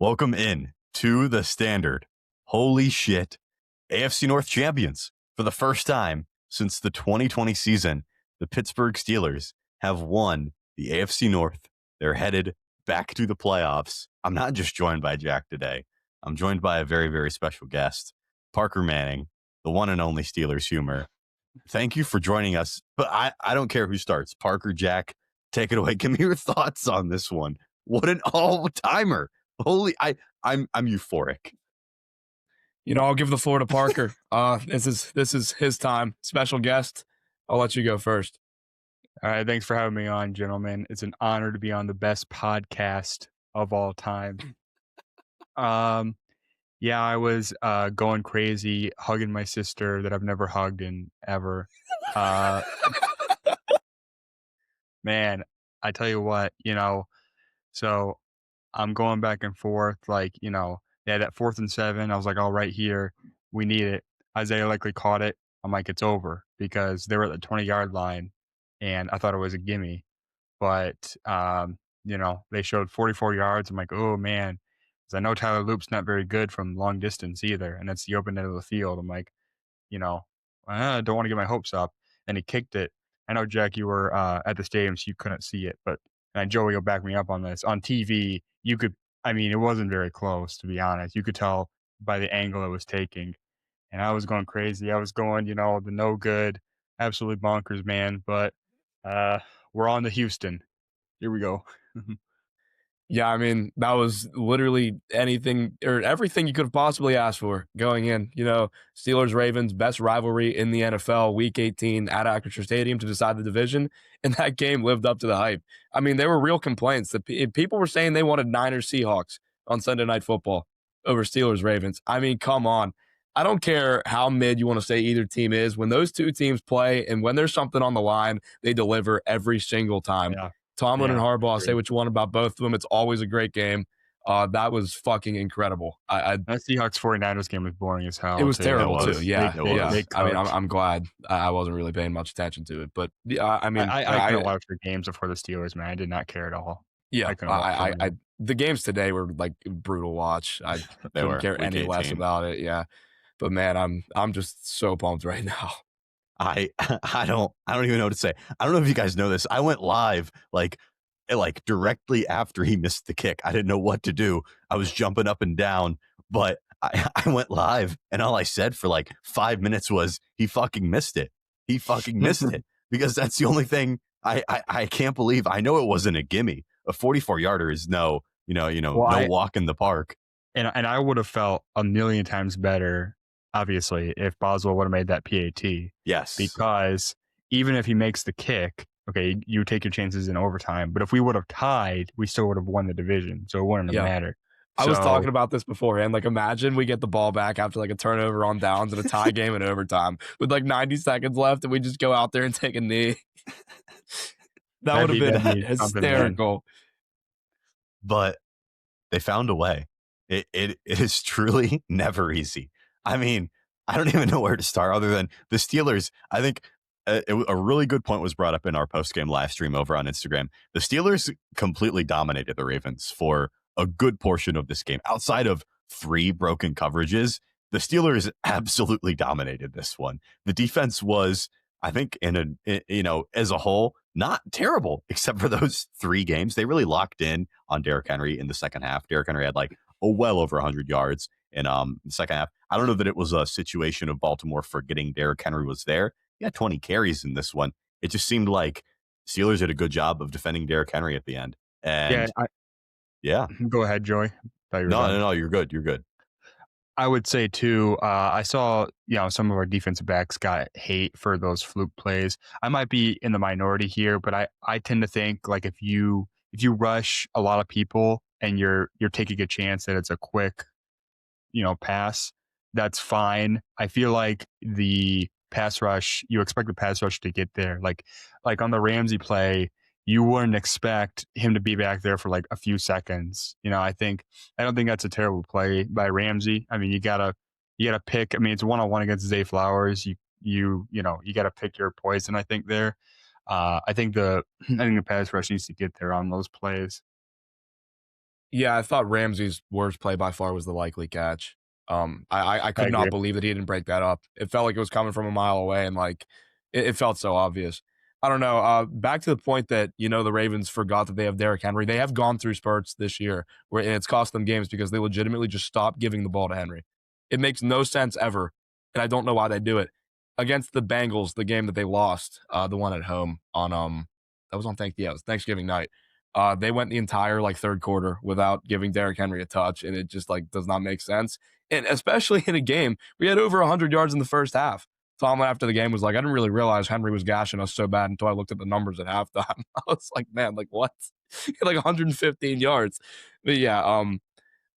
Welcome in to the Standard. Holy shit. AFC North champions for the first time since the 2020 season. The Pittsburgh Steelers have won the AFC North. They're headed back to the playoffs. I'm not just joined by Jack today. I'm joined by a very, very special guest, Parker Manning, the one and only Steelers humor. Thank you for joining us. But I don't care who starts. Parker, Jack, take it away. Give me your thoughts on this one. What an all-timer. Holy, I'm euphoric. I'll give the floor to Parker. This is his time. Special guest. I'll let you go first. All right, thanks for having me on, gentlemen. It's an honor to be on the best podcast of all time. Yeah, I was going crazy, hugging my sister that I've never hugged in ever. Man, I tell you what, so I'm going back and forth, they had that 4th and 7. I was like, oh, right here, we need it. Isaiah likely caught it. I'm like, it's over because they were at the 20-yard line, and I thought it was a gimme. But, they showed 44 yards. I'm like, oh, man, because I know Tyler Loop's not very good from long distance either, and it's the open end of the field. I'm like, I don't want to get my hopes up. And he kicked it. I know, Jack, you were at the stadium, so you couldn't see it, but and Joey will back me up on this. On TV, it wasn't very close, to be honest. You could tell by the angle it was taking. And I was going crazy. I was going, the no good, absolutely bonkers, man. But we're on to Houston. Here we go. Yeah, that was literally anything or everything you could have possibly asked for going in. Steelers-Ravens, best rivalry in the NFL, Week 18 at Acrisure Stadium to decide the division, and that game lived up to the hype. There were real complaints. People were saying they wanted Niners-Seahawks on Sunday Night Football over Steelers-Ravens. Come on. I don't care how mid you want to say either team is. When those two teams play and when there's something on the line, they deliver every single time. Yeah. Tomlin and Harbaugh, say what you want about both of them. It's always a great game. That was fucking incredible. That Seahawks 49ers game was boring as hell. It was terrible too. Yeah. I'm glad I wasn't really paying much attention to it, but I couldn't watch the games before the Steelers, man. I did not care at all. Yeah, the games today were like brutal watch. I couldn't care any less about it. Yeah, but man, I'm just so pumped right now. I don't even know what to say. I don't know if you guys know this. I went live like directly after he missed the kick. I didn't know what to do. I was jumping up and down, but I went live and all I said for like 5 minutes was he fucking missed it. He fucking missed it because that's the only thing I can't believe. I know it wasn't a gimme. A 44-yarder is no walk in the park. And I would have felt a million times better, obviously, if Boswell would have made that PAT. Yes. Because even if he makes the kick, okay, you take your chances in overtime. But if we would have tied, we still would have won the division. So it wouldn't have mattered. I was talking about this beforehand. Like, imagine we get the ball back after like a turnover on downs and a tie game in overtime with like 90 seconds left, and we just go out there and take a knee. That would have been hysterical. But they found a way. It is truly never easy. I don't even know where to start other than the Steelers. I think a really good point was brought up in our post-game live stream over on Instagram. The Steelers completely dominated the Ravens for a good portion of this game. Outside of 3 broken coverages, the Steelers absolutely dominated this one. The defense was, I think, as a whole, not terrible, except for those 3 games. They really locked in on Derrick Henry in the second half. Derrick Henry had well over 100 yards in the second half. I don't know that it was a situation of Baltimore forgetting Derrick Henry was there. He had 20 carries in this one. It just seemed like Steelers did a good job of defending Derrick Henry at the end. And yeah. Go ahead, Joey. No, you're good. You're good. I would say too, I saw, some of our defensive backs got hate for those fluke plays. I might be in the minority here, but I tend to think like if you rush a lot of people and you're taking a chance that it's a quick, pass, that's fine. I feel like the pass rush, you expect the pass rush to get there. Like on the Ramsey play, you wouldn't expect him to be back there for like a few seconds. I don't think that's a terrible play by Ramsey. You gotta pick. It's 1-on-1 against Zay Flowers. You gotta pick your poison. I think there. I think the pass rush needs to get there on those plays. Yeah, I thought Ramsey's worst play by far was the likely catch. I I could not agree. believe that he didn't break that up. It felt like it was coming from a mile away, and like it felt so obvious. I don't know. Back to the point that the Ravens forgot that they have Derrick Henry. They have gone through spurts this year where it's cost them games because they legitimately just stopped giving the ball to Henry. It makes no sense ever, and I don't know why they do it. Against the Bengals, the game that they lost, the one at home on that was on it was Thanksgiving night. They went the entire third quarter without giving Derrick Henry a touch, and it just does not make sense. And especially in a game, we had over 100 yards in the first half. Tomlin after the game was like, I didn't really realize Henry was gashing us so bad until I looked at the numbers at halftime. I was like, man, what? 115 yards. But yeah,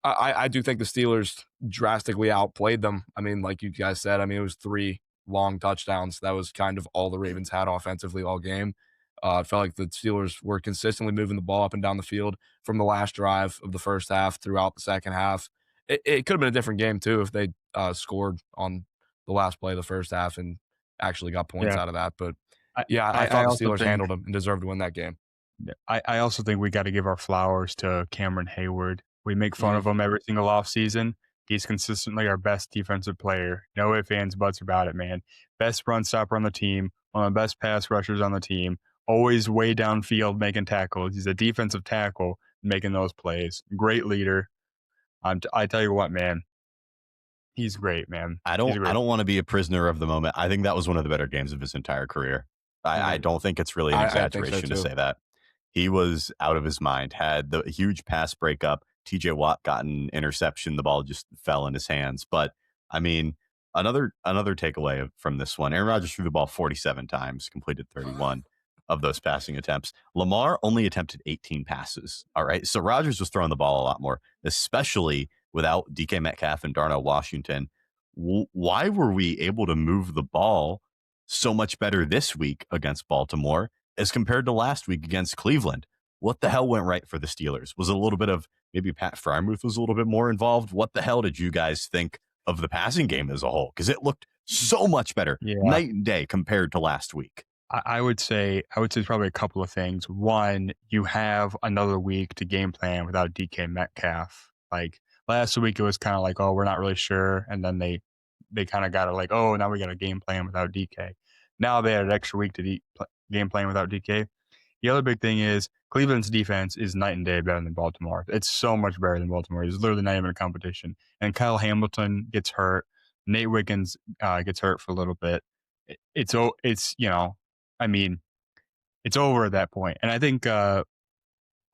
I do think the Steelers drastically outplayed them. I mean, like you guys said, it was 3 long touchdowns. That was kind of all the Ravens had offensively all game. It felt like the Steelers were consistently moving the ball up and down the field from the last drive of the first half throughout the second half. It could have been a different game too if they scored on the last play of the first half and actually got points Yeah. out of that. But I, yeah, I I thought the also Steelers think handled them and deserved to win that game. I also think we got to give our flowers to Cameron Hayward. We make fun Mhm. of him every single offseason. He's consistently our best defensive player. No ifs, ands, buts about it, man. Best run stopper on the team, one of the best pass rushers on the team, always way downfield making tackles. He's a defensive tackle making those plays. Great leader. I tell you what, man, he's great, man. I He's don't a I great. don't want to be a prisoner of the moment. I think that was one of the better games of his entire career. I Mhm. don't think it's really an I think so exaggeration to too. say that. He was out of his mind, had the huge pass breakup. TJ Watt got an interception. The ball just fell in his hands. But I mean, another takeaway from this one, Aaron Rodgers threw the ball 47 times, completed 31 of those passing attempts. Lamar only attempted 18 passes. All right. So Rodgers was throwing the ball a lot more, especially without DK Metcalf and Darnell Washington. Why were we able to move the ball so much better this week against Baltimore as compared to last week against Cleveland? What the hell went right for the Steelers? Was it a little bit of maybe Pat Frymuth was a little bit more involved? What the hell did you guys think of the passing game as a whole? Because it looked so much better, Yeah. night and day compared to last week. I would say probably a couple of things. One, you have another week to game plan without DK Metcalf. Like last week, it was kind of like, oh, we're not really sure, and then they kind of got it like, oh, now we got a game plan without DK. Now they had an extra week to game plan without DK. The other big thing is Cleveland's defense is night and day better than Baltimore. It's so much better than Baltimore. It's literally not even a competition. And Kyle Hamilton gets hurt. Nate Wiggins gets hurt for a little bit. It's I mean, it's over at that point. And I think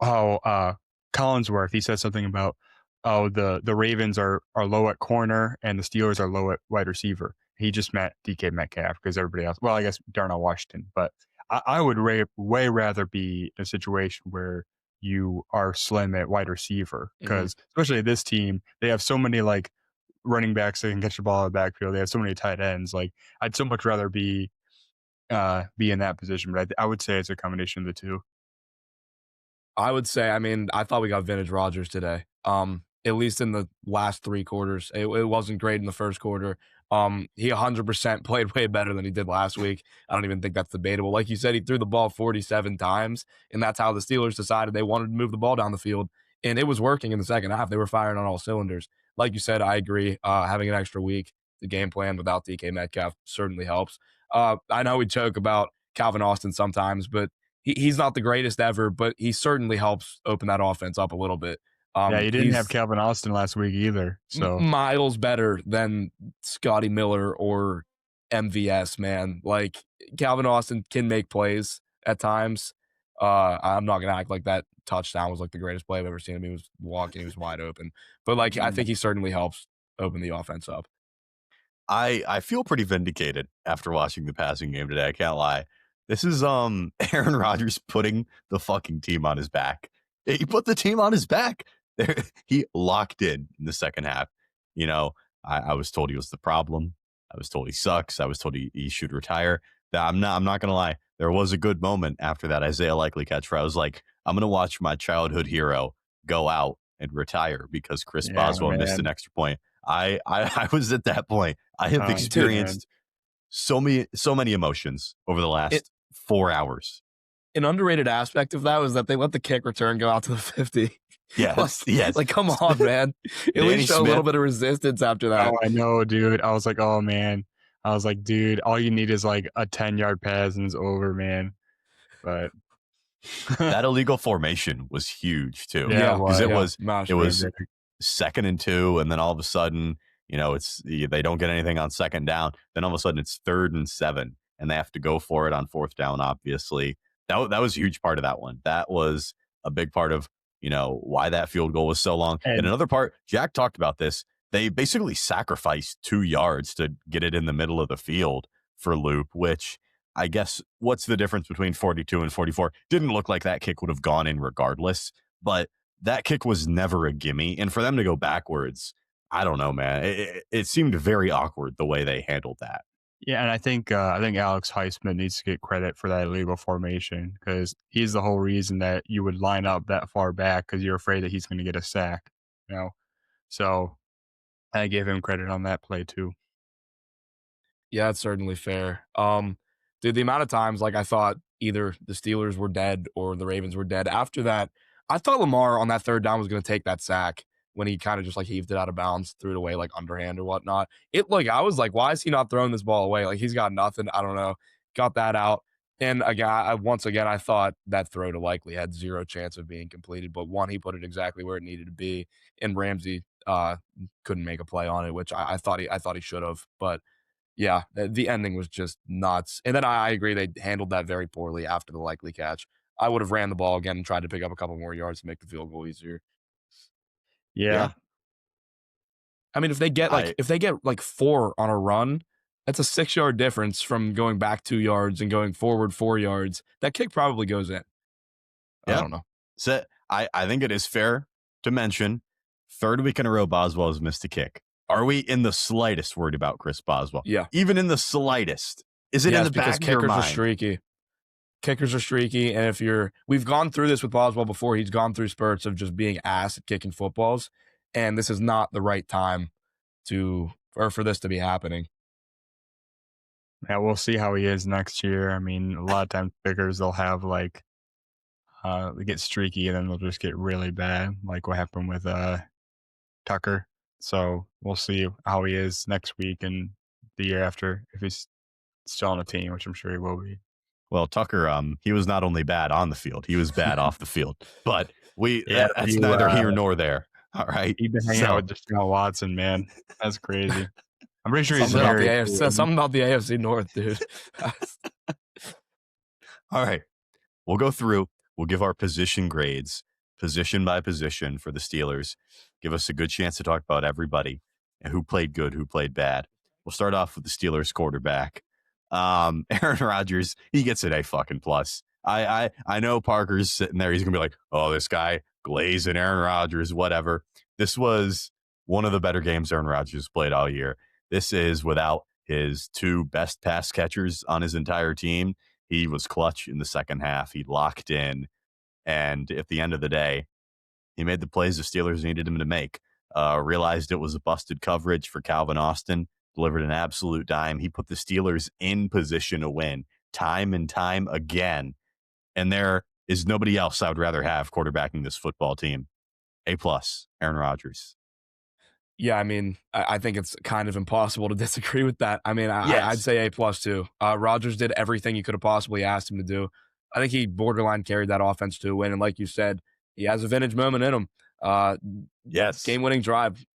Collinsworth, he said something about the Ravens are low at corner and the Steelers are low at wide receiver. He just meant DK Metcalf because everybody else. Well, I guess Darnell Washington, but I would way rather be in a situation where you are slim at wide receiver Mhm. because especially this team, they have so many like running backs that can catch the ball in the backfield. They have so many tight ends. Like I'd so much rather be in that position, but I would say it's a combination of the two. I would say, I thought we got vintage Rodgers today. At least in the last 3 quarters. It wasn't great in the first quarter. He 100% played way better than he did last week. I don't even think that's debatable. Like you said, he threw the ball 47 times, and that's how the Steelers decided they wanted to move the ball down the field. And it was working in the second half. They were firing on all cylinders. Like you said, I agree. Having an extra week, the game plan without DK Metcalf certainly helps. I know we joke about Calvin Austin sometimes, but he's not the greatest ever, but he certainly helps open that offense up a little bit. Yeah, you didn't have He's Calvin Austin last week either. So miles better than Scotty Miller or MVS, man. Like Calvin Austin can make plays at times. I'm not gonna act like that touchdown was like the greatest play I've ever seen him. He was walking, he was wide open. But like I think he certainly helps open the offense up. I feel pretty vindicated after watching the passing game today. I can't lie. This is Aaron Rodgers putting the fucking team on his back. He put the team on his back. He locked in the second half. You know, I was told he was the problem. I was told he sucks. I was told he should retire. I'm not gonna lie. There was a good moment after that Isaiah Likely catch where I was like, I'm gonna watch my childhood hero go out and retire because Chris yeah, Boswell missed an man. extra point. I was at that point. I have Me too, Dude, man. experienced so many emotions over the it, last 4 hours. an underrated aspect of that was that they let the kick return go out to the 50. Yes, yes. Like, come on, man. At Danny least show a little Smith. bit of resistance after that. Oh, I know, dude. I was like, oh man. I was like, dude, all you need is like a 10-yard pass and it's over, man. But That illegal formation was huge too, yeah, Yeah, because what? yeah, it massive. was 2nd and 2, and then all of a sudden, they don't get anything on 2nd down. Then all of a sudden it's 3rd and 7, and they have to go for it on 4th down. Obviously, that was a huge part of that one. That was a big part of why that field goal was so long. And And another part, Jack talked about this. They basically sacrificed 2 yards to get it in the middle of the field for Loop, which I guess what's the difference between 42 and 44? Didn't look like that kick would have gone in regardless, but that kick was never a gimme. And for them to go backwards, I don't know, man. It seemed very awkward the way they handled that. yeah, and I think Alex Highsmith needs to get credit for that illegal formation because he's the whole reason that you would line up that far back because you're afraid that he's going to get a sack. You know, so I give him credit on that play too. Yeah, that's certainly fair. Dude, the amount of times like I thought either the Steelers were dead or the Ravens were dead. After that, I thought Lamar on that 3rd down was going to take that sack when he kind of just like heaved it out of bounds, threw it away like underhand or whatnot. I was like, why is he not throwing this ball away? Like he's got nothing. I don't know. Got that out. And again, once again, I thought that throw to Likely had 0 chance of being completed. But one, he put it exactly where it needed to be, and Ramsey couldn't make a play on it, which I thought he should have. But yeah, the ending was just nuts. And then I agree they handled that very poorly after the Likely catch. I would have ran the ball again and tried to pick up a couple more yards to make the field goal easier. Yeah, Yeah, I mean, if they get I 4 on a run, that's a 6-yard difference from going back 2 yards and going forward 4 yards. That kick probably goes in. I yeah. don't know. So I think it is fair to mention 3rd week in a row Boswell has missed a kick. Are we in the slightest worried about Chris Boswell? Yeah. Even in the slightest? Is it in the because back of your kickers are mind? streaky. Kickers are streaky, and we've gone through this with Boswell before. He's gone through spurts of just being ass at kicking footballs, and this is not the right time for this to be happening. yeah, we'll see how he is next year. I mean, a lot of times pickers they'll have like they get streaky and then they'll just get really bad, like what happened with Tucker. So we'll see how he is next week and the year after if he's still on the team, which I'm sure he will be. Well, Tucker, he was not only bad on the field, he was bad off the field. But that's you, neither here nor there. All right. He's been hanging out with Deshaun Watson, man. That's crazy. I'm pretty sure he's Something about the married. AFC, something about the AFC North, dude. All right. We'll go through. We'll give our position grades, position by position for the Steelers. Give us a good chance to talk about everybody and who played good, who played bad. We'll start off with the Steelers quarterback. Aaron Rodgers, he gets an A fucking plus. I know Parker's sitting there. He's gonna be like, oh, this guy glazing Aaron Rodgers, whatever. This was one of the better games Aaron Rodgers played all year. This is without his 2 best pass catchers on his entire team. He was clutch in the second half. He locked in. And at the end of the day, he made the plays the Steelers needed him to make. Realized it was a busted coverage for Calvin Austin, delivered an absolute dime. He put the Steelers in position to win time and time again. And there is nobody else I would rather have quarterbacking this football team. A plus, Aaron Rodgers. Yeah, I mean, I think it's kind of impossible to disagree with that. I mean, I'd say A plus too. Rodgers did everything you could have possibly asked him to do. I think he borderline carried that offense to a win. And like you said, he has a vintage moment in him. Yes. Game-winning drive.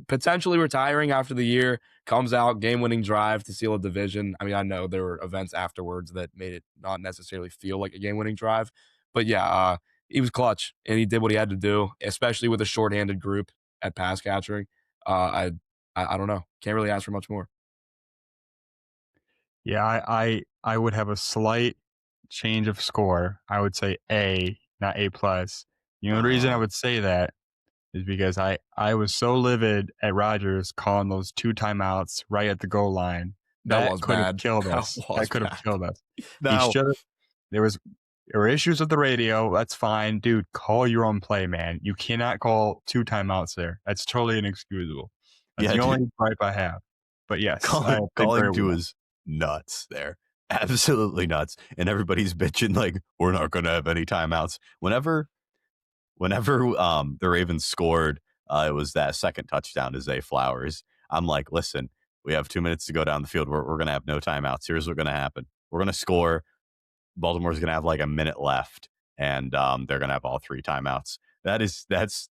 Potentially retiring after the year, comes out, game-winning drive to seal a division. I mean, I know there were events afterwards that made it not necessarily feel like a game-winning drive. But yeah, he was clutch, and he did what he had to do, especially with a shorthanded group at pass catching. I don't know. Can't really ask for much more. Yeah, I would have a slight change of score. I would say A, not A plus. The only reason I would say that is because I was so livid at Rodgers calling those 2 timeouts right at the goal line. That was could have bad. killed us. That could have bad. killed us. Now, There were issues with the radio. That's fine, dude. Call your own play, man. You cannot call 2 timeouts there. That's totally inexcusable. That's the only gripe I have. But yes, calling 2 is nuts there. Absolutely nuts. And everybody's bitching like, we're not going to have any timeouts. Whenever whenever the Ravens scored, it was that second touchdown to Zay Flowers. I'm like, listen, we have 2 minutes to go down the field. We're going to have no timeouts. Here's what's going to happen. We're going to score. Baltimore's going to have like a minute left, and they're going to have all 3 timeouts. That's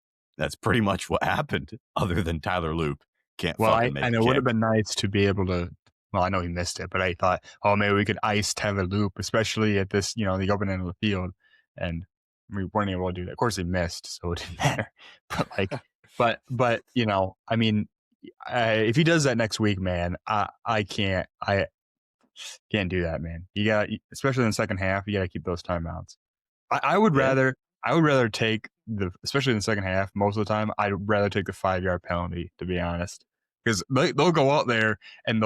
pretty much what happened. Other than Tyler Loop can't fucking make and a it would kick. have been nice to be able to. Well, I know he missed it, but I thought, oh, maybe we could ice Tyler Loop, especially at this, the open end of the field, and we weren't able to do that. Of course, he missed, so it didn't matter. But but I mean, if he does that next week, man, I can't do that, man. You got, especially in the second half, you got to keep those timeouts. I would rather take especially in the second half. Most of the time, I'd rather take the 5-yard penalty, to be honest, because they'll go out there and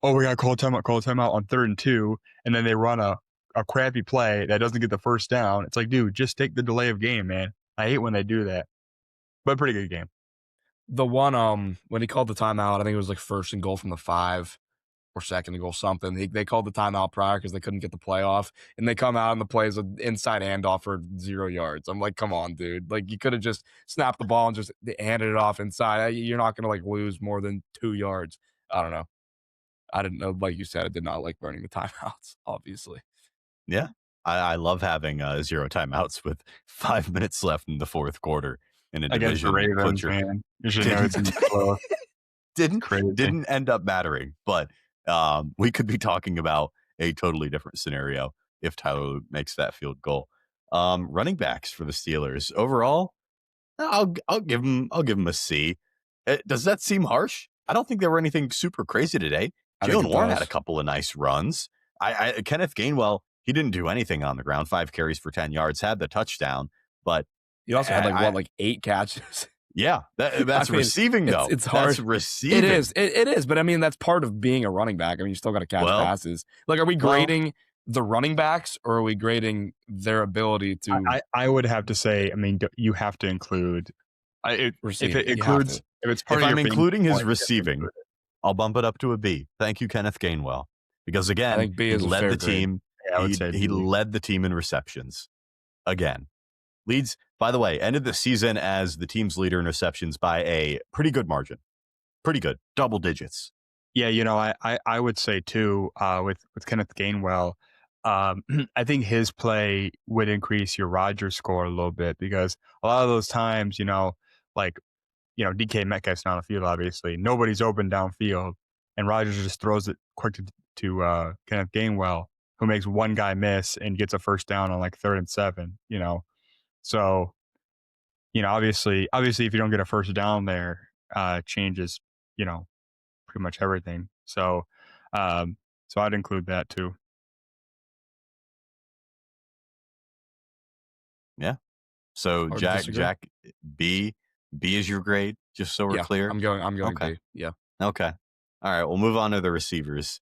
we got to call a timeout on 3rd and 2, and then they run a crappy play that doesn't get the first down. It's like, dude, just take the delay of game, man. I hate when they do that, but pretty good game. The one when he called the timeout, I think it was like 1st and goal from the 5 or 2nd and goal something. They called the timeout prior because they couldn't get the play off, and they come out and the play is an inside handoff for 0 yards. I'm like, come on, dude. Like, you could have just snapped the ball and just handed it off inside. You're not going to like lose more than 2 yards. I don't know. I didn't know. Like you said, I did not like burning the timeouts, obviously. Yeah. I love having 0 timeouts with 5 minutes left in the 4th quarter in a Against the division. Ravens, man. You should know it's close. Didn't end up mattering, but we could be talking about a totally different scenario if Tyler makes that field goal. Running backs for the Steelers overall, I'll give him a C. Does that seem harsh? I don't think there were anything super crazy today. Jalen Warren had a couple of nice runs. Kenneth Gainwell, he didn't do anything on the ground. 5 carries for 10 yards, had the touchdown, but he also had like 8 catches. Yeah, that's receiving though. It's hard. That's receiving. It is. But I mean, that's part of being a running back. I mean, you still got to catch passes. Like, are we grading the running backs, or are we grading their ability to? I would have to say, I mean, you have to include. If it includes, if it's part if of I'm your including his receiving, I'll bump it up to a B. Thank you, Kenneth Gainwell, because again, I think B he is led the team. Yeah, he led the team in receptions. Again, leads. By the way, ended the season as the team's leader in receptions by a pretty good margin. Pretty good, double digits. Yeah, I would say too, with Kenneth Gainwell, I think his play would increase your Rodgers score a little bit, because a lot of those times, DK Metcalf's not on the field, obviously. Nobody's open downfield, and Rodgers just throws it quick to Kenneth Gainwell, who makes one guy miss and gets a first down on like 3rd and 7, So, obviously, if you don't get a first down there, changes, pretty much everything. So I'd include that too. Yeah. So Jack, B is your grade, just so we're clear. I'm going okay. B. Yeah. Okay. All right. We'll move on to the receivers.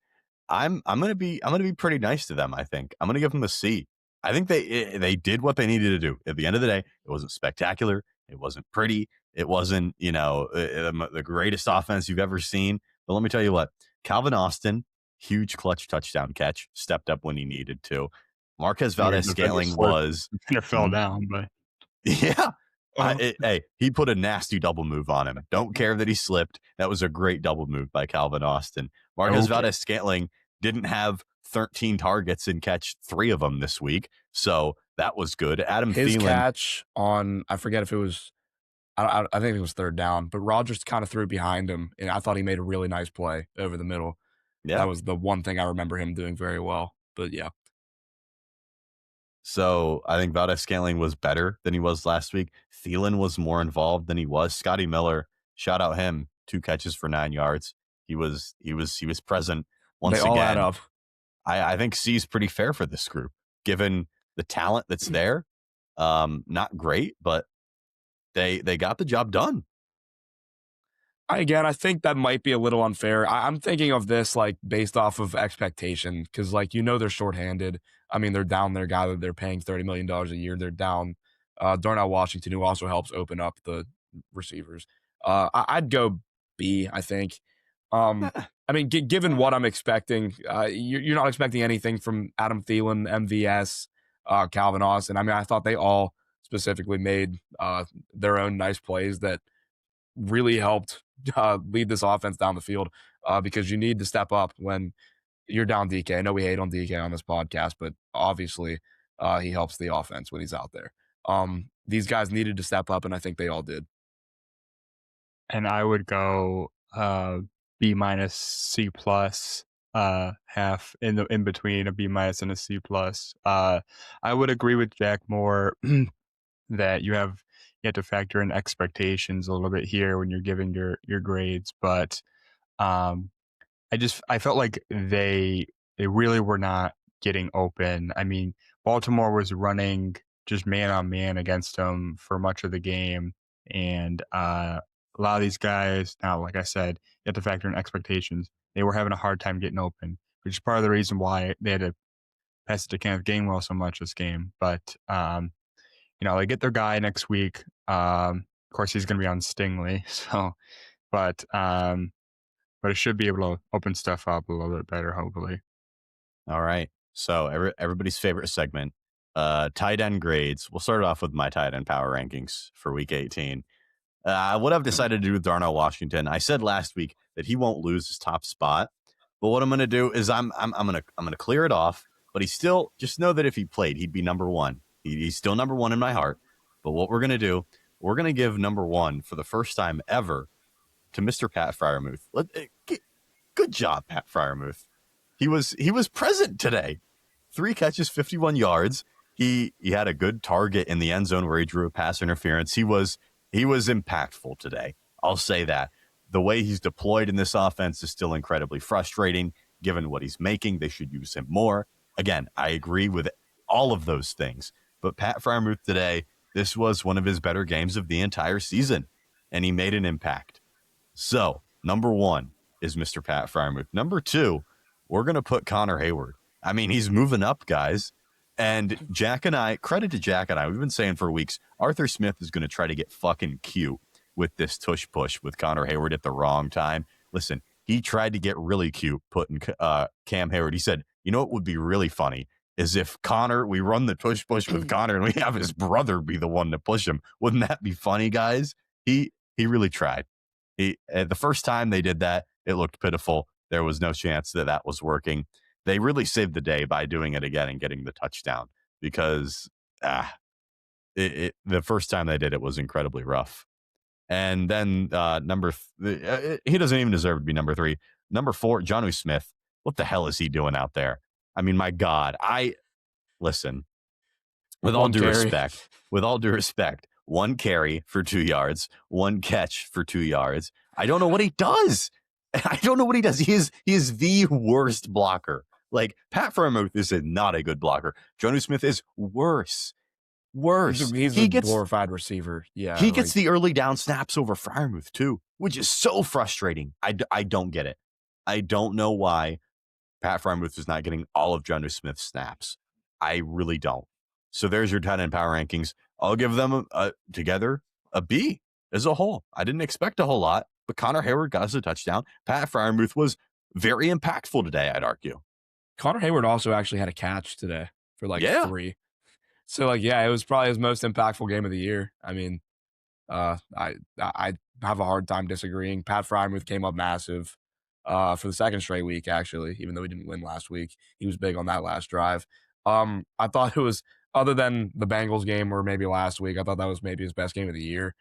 I'm gonna be pretty nice to them. I think I'm gonna give them a C. I think they did what they needed to do. At the end of the day, it wasn't spectacular. It wasn't pretty. It wasn't, the greatest offense you've ever seen. But let me tell you what, Calvin Austin, huge clutch touchdown catch, stepped up when he needed to. Marquez Valdes-Scantling was fell down, but yeah. Hey, he put a nasty double move on him. Don't care that he slipped. That was a great double move by Calvin Austin. Marquez Valdes-Scantling didn't have 13 targets and catch 3 of them this week, so that was good. His Thielen catch on, I forget if it was, I think it was 3rd down, but Rodgers kind of threw behind him, and I thought he made a really nice play over the middle. Yeah, that was the one thing I remember him doing very well. But yeah. So I think Valdes-Scantling was better than he was last week. Thielen was more involved than he was. Scotty Miller, shout out him, 2 catches for 9 yards. He was present once again. They all add up. I think C is pretty fair for this group, given the talent that's there. Not great, but they got the job done. Again, I think that might be a little unfair. I'm thinking of this like based off of expectation, because they're shorthanded. I mean, they're down their guy that they're paying $30 million a year. They're down Darnell Washington, who also helps open up the receivers. I'd go B, I think. I mean, given what I'm expecting, you're not expecting anything from Adam Thielen, MVS, Calvin Austin. I mean, I thought they all, specifically made their own nice plays that really helped lead this offense down the field because you need to step up when you're down DK. I know we hate on DK on this podcast, but obviously he helps the offense when he's out there. These guys needed to step up, and I think they all did. And I would go B minus C plus, half in between a B minus and a C plus. I would agree with Jack more that you have to factor in expectations a little bit here when you're giving your grades, but um, I felt like they really were not getting open. I mean, Baltimore was running just man on man against them for much of the game, and a lot of these guys now, like I said, you have to factor in expectations. They were having a hard time getting open, which is part of the reason why they had to pass it to Kenneth Gainwell so much this game. But they get their guy next week. Of course, he's going to be on Stingley, so but it should be able to open stuff up a little bit better, hopefully. All right. So everybody's favorite segment, tight end grades. We'll start off with my tight end power rankings for week 18. What I've decided to do with Darnell Washington, I said last week that he won't lose his top spot, but what I'm going to do is I'm gonna clear it off. But he's still, just know that if he played, he'd be number one. He's still number one in my heart. But what we're going to do, we're going to give number one for the first time ever to Mr. Pat Freiermuth. Good job, Pat Freiermuth. He was present today. 3 catches, 51 yards. He had a good target in the end zone where he drew a pass interference. He was impactful today. I'll say that. The way he's deployed in this offense is still incredibly frustrating. Given what he's making, they should use him more. Again, I agree with all of those things. But Pat Freiermuth today, this was one of his better games of the entire season, and he made an impact. So, number one is Mr. Pat Freiermuth. Number two, we're going to put Connor Hayward. I mean, he's moving up, guys. And Jack and I, credit to Jack and I, we've been saying for weeks, Arthur Smith is going to try to get fucking cute with this tush push with Connor Hayward at the wrong time. Listen, he tried to get really cute putting Cam Hayward. He said, you know what would be really funny is if we run the tush push with Connor and we have his brother be the one to push him. Wouldn't that be funny, guys? He really tried. The first time they did that, it looked pitiful. There was no chance that was working. They really saved the day by doing it again and getting the touchdown because the first time they did it was incredibly rough. And then he doesn't even deserve to be number 3. Number 4, Jonnu Smith. What the hell is he doing out there? I mean, my God. Listen, with all due respect, 1 carry for 2 yards, 1 catch for 2 yards. I don't know what he does. He is the worst blocker. Like, Pat Freiermuth is not a good blocker. Jonnu Smith is worse. He's a glorified receiver. Yeah, he gets the early down snaps over Freiermuth too, which is so frustrating. I don't get it. I don't know why Pat Freiermuth is not getting all of Jonnu Smith's snaps. I really don't. So there's your tight end power rankings. I'll give them together a B as a whole. I didn't expect a whole lot, but Connor Hayward got us a touchdown. Pat Freiermuth was very impactful today, I'd argue. Connor Hayward also actually had a catch today for 3. So it was probably his most impactful game of the year. I mean, I have a hard time disagreeing. Pat Freiermuth came up massive for the second straight week, actually, even though he didn't win last week. He was big on that last drive. I thought it was, other than the Bengals game or maybe last week, I thought that was maybe his best game of the year.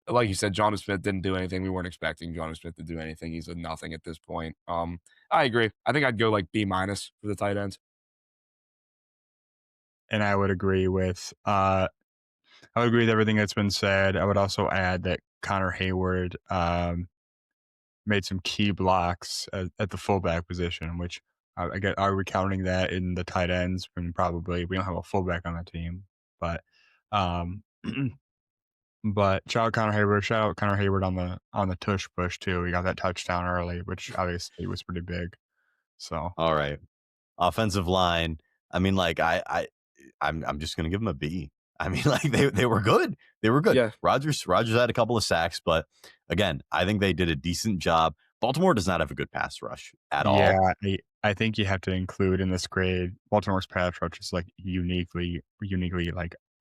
Like you said, Jonnu Smith didn't do anything. We weren't expecting Jonnu Smith to do anything. He's a nothing at this point. I agree. I think I'd go B- for the tight ends. And I would agree with everything that's been said. I would also add that Connor Hayward made some key blocks at the fullback position, which are we counting that in the tight ends? And probably we don't have a fullback on the team, but but shout out Connor Hayward on the tush push too. He got that touchdown early, which obviously was pretty big. So all right, offensive line. I mean, I'm just gonna give them a B. I mean, they were good. They were good. Yeah. Rodgers had a couple of sacks, but again, I think they did a decent job. Baltimore does not have a good pass rush at all. Yeah, I think you have to include in this grade Baltimore's pass rush is uniquely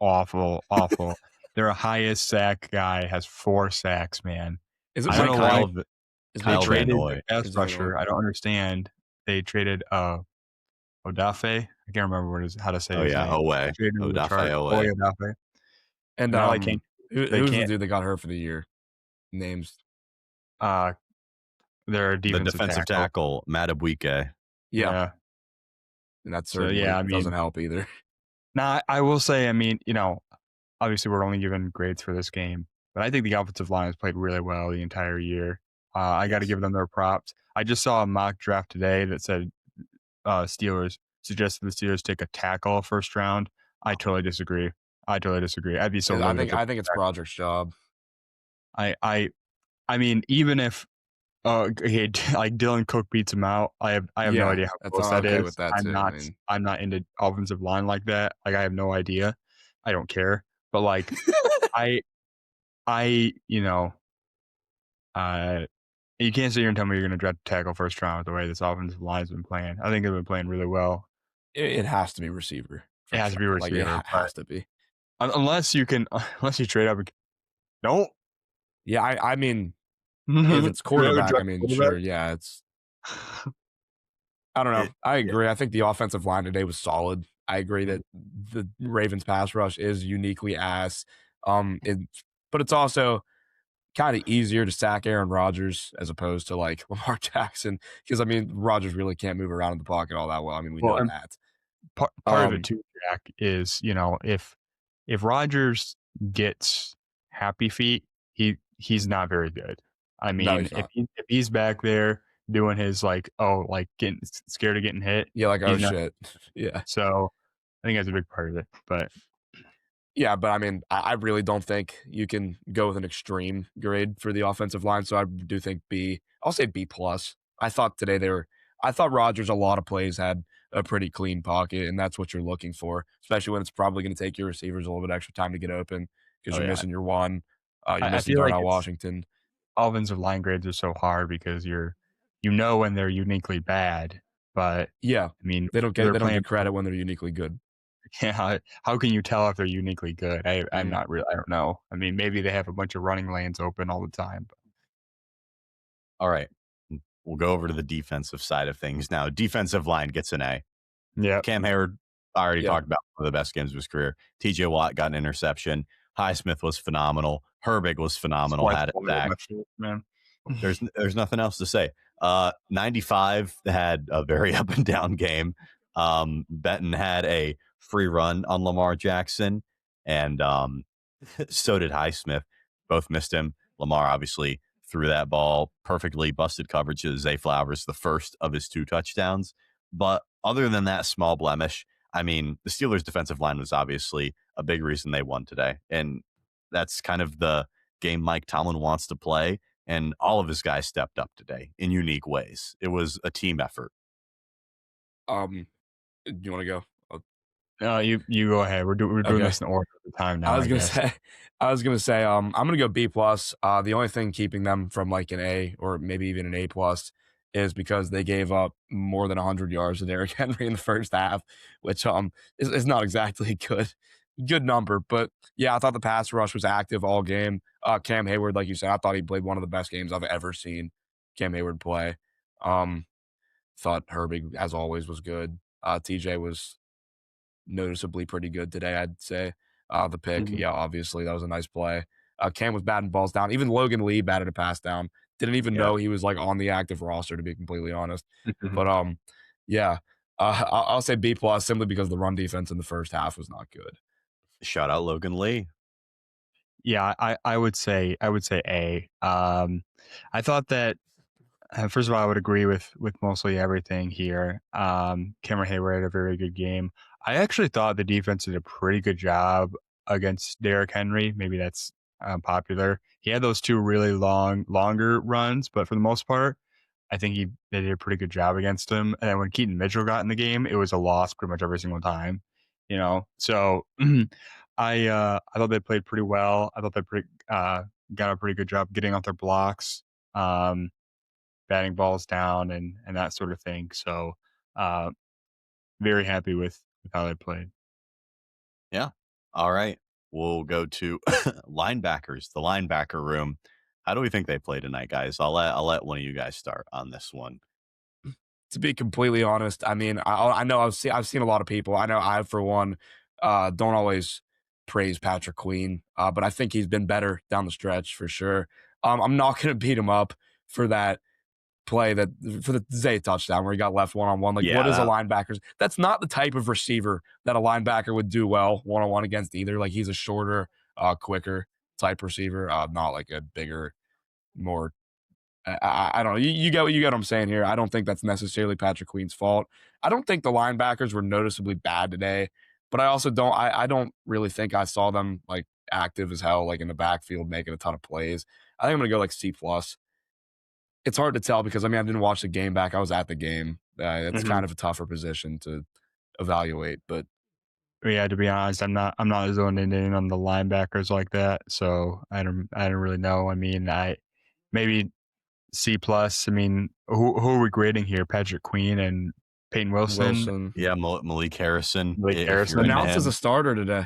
awful, awful. Their highest sack guy has 4 sacks, man. Is it I So don't Mike know Hyde? why Is they Mike Kyle Van Hyde? traded their Noy. pass Is the other one? rusher. I don't understand. They traded, Odafe. I can't remember how to say Oh his yeah, name. They Owe. traded him to the Odafe Chart. Owe. Odafe. And Now they can't they who's the can't, dude that got hurt for the year? Names. uh, their The defensive defensive tackle. tackle, Madubuike. Yeah, Yeah. and that So, yeah, certainly I mean, doesn't help either. now I will say, I mean, obviously we're only giving grades for this game, but I think the offensive line has played really well the entire year. I got to Yes. give them their props. I just saw a mock draft today that said Steelers suggested the Steelers take a tackle first round. I totally disagree. I'd be so livid if they I think it's Broderick's job. I I mean, even if okay, like Dylan Cook beats him out, I have no Yeah, idea how that's close I'm that okay is. with that too. I mean, I'm not into offensive line like that. Like I have no idea. I don't care. But like I you know, uh you can't sit here and tell me you're gonna draft a tackle first round with the way this offensive line's been playing. I think they've been playing really well. it has to be receiver It for has to be sure. Like it receiver, but has to be. unless you can unless you trade up no. Yeah, I mean, if Trade it's up and quarterback, I draft mean, a quarterback. sure, yeah, it's I don't know. It, I yeah. agree. I think the offensive line today was solid. I agree that the Ravens pass rush is uniquely ass. It, but it's also kind of easier to sack Aaron Rodgers as opposed to like Lamar Jackson because I mean Rodgers really can't move around in the pocket all that well. I mean we Well, know and that. part of it Um, too, Jack, is if Rodgers gets happy feet, he's not very good. I no, mean, he's not. if he's back there doing his like getting scared of getting hit, Yeah, like oh he's not. shit. Yeah. So I think that's a big part of it. But Yeah, but I mean, I really don't think you can go with an extreme grade for the offensive line. So I do think B. I'll say B plus. I thought today they were. I thought Rogers a lot of plays had a pretty clean pocket, and that's what you're looking for, especially when it's probably going to take your receivers a little bit extra time to get open because oh you're yeah, missing your one. You're I missing feel like Darnell it's Washington. offensive line grades are so hard because you know when they're uniquely bad, but Yeah, I mean they they're don't playing. get credit when they're uniquely good. Yeah, how can you tell if they're uniquely good? I'm Mm. not really. I don't know. I mean, maybe they have a bunch of running lanes open all the time. But All right. We'll go over to the defensive side of things now. Defensive line gets an A. yeah, Cam Hayward, I already Yeah, talked about one of the best games of his career. TJ Watt got an interception. Highsmith was phenomenal. Herbig was phenomenal, swipe had a forward sack. my shit, man. There's nothing else to say. 95 had a very up and down game. Benton had a free run on Lamar Jackson, and so did Highsmith. Both missed him. Lamar obviously threw that ball perfectly, busted coverage to Zay Flowers, the first of his 2 touchdowns. But other than that small blemish, I mean, the Steelers' defensive line was obviously a big reason they won today. And that's kind of the game Mike Tomlin wants to play. And all of his guys stepped up today in unique ways. It was a team effort. do you want to go? No, you go ahead. We're doing Okay. this in order of the time now. I was I gonna guess. say, I'm gonna go B plus. The only thing keeping them from like an A or maybe even an A plus is because they gave up more than 100 yards to Derrick Henry in the first half, which is not exactly a good number. But yeah, I thought the pass rush was active all game. Cam Hayward, like you said, I thought he played one of the best games I've ever seen Cam Hayward play. Um, thought Herbig, as always, was good. TJ was noticeably pretty good today, I'd say. The pick, Mhm. yeah, obviously that was a nice play. Cam was batting balls down. Even Logan Lee batted a pass down. Didn't even Yeah. know he was like on the active roster, to be completely honest. But yeah, I'll say B plus simply because the run defense in the first half was not good. Shout out Logan Lee. Yeah, I would say A. I thought that first of all, I would agree with mostly everything here. Cameron Hayward had a very good game. I actually thought the defense did a pretty good job against Derrick Henry. Maybe that's popular. He had those 2 really longer runs, but for the most part, I think they did a pretty good job against him. And then when Keaton Mitchell got in the game, it was a loss pretty much every single time. So I thought they played pretty well. I thought they got a pretty good job getting off their blocks. Batting balls down and that sort of thing. So, uh, very happy with how they played. Yeah. All right. We'll go to linebackers, the linebacker room. How do we think they play tonight, guys? I'll let one of you guys start on this one. To be completely honest, I mean, I know I've seen a lot of people. I know I, for one, don't always praise Patrick Queen, but I think he's been better down the stretch for sure. I'm not going to beat him up for that play that for the Zay touchdown where he got left one on one. Like, what Yeah, is a linebacker? That's not the type of receiver that a linebacker would do well one on one against either. Like, he's a shorter, quicker type receiver, not like a bigger, more I don't know. You get what I'm saying here. I don't think that's necessarily Patrick Queen's fault. I don't think the linebackers were noticeably bad today, but I also don't. I don't really think I saw them like active as hell, like in the backfield making a ton of plays. I think I'm gonna go like C+. It's hard to tell because I mean I didn't watch the game back. I was at the game. It's Mhm. kind of a tougher position to evaluate, but Yeah, to be honest, I'm not zoning in on the linebackers like that, so I don't really know. I mean, I maybe C plus. I mean, who are we grading here? Patrick Queen and Peyton Wilson, Wilson yeah. Malik Harrison, Blake if you're into Harrison. announced as a him, starter today.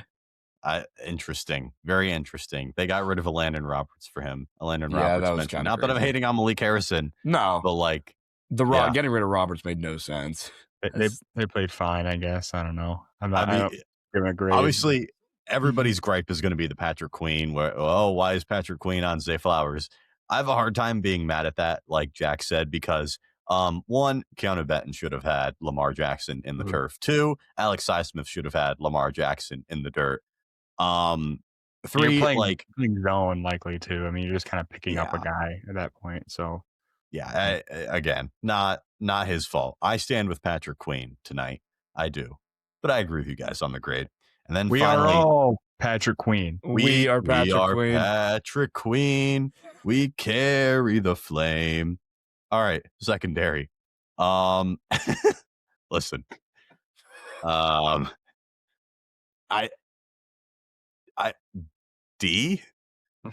interesting, very interesting. They got rid of a Landon Roberts for him. A Landon Yeah, that Roberts was mentioned. kind of Not that I'm crazy. hating on Malik Harrison, No, but like, the yeah. getting rid of Roberts made no sense. They That's they played fine, I guess. I don't know. I I mean, don't give 'em a grade. obviously, everybody's gripe is going to be the Patrick Queen. Where why is Patrick Queen on Zay Flowers? I have a hard time being mad at that, like Jack said, because one, Keanu Benton should have had Lamar Jackson in the Mhm. turf. Two, Alex Highsmith should have had Lamar Jackson in the dirt. Um, You're three, playing zone likely too. I mean, you're just kind of picking up a yeah, guy at that point. So yeah. Again, not his fault. I stand with Patrick Queen tonight. I do, but I agree with you guys on the grade. And then we are finally, all Patrick Queen. We are we Patrick are Queen. Patrick Queen. We carry the flame. All right, secondary. Um, listen. Um, I I D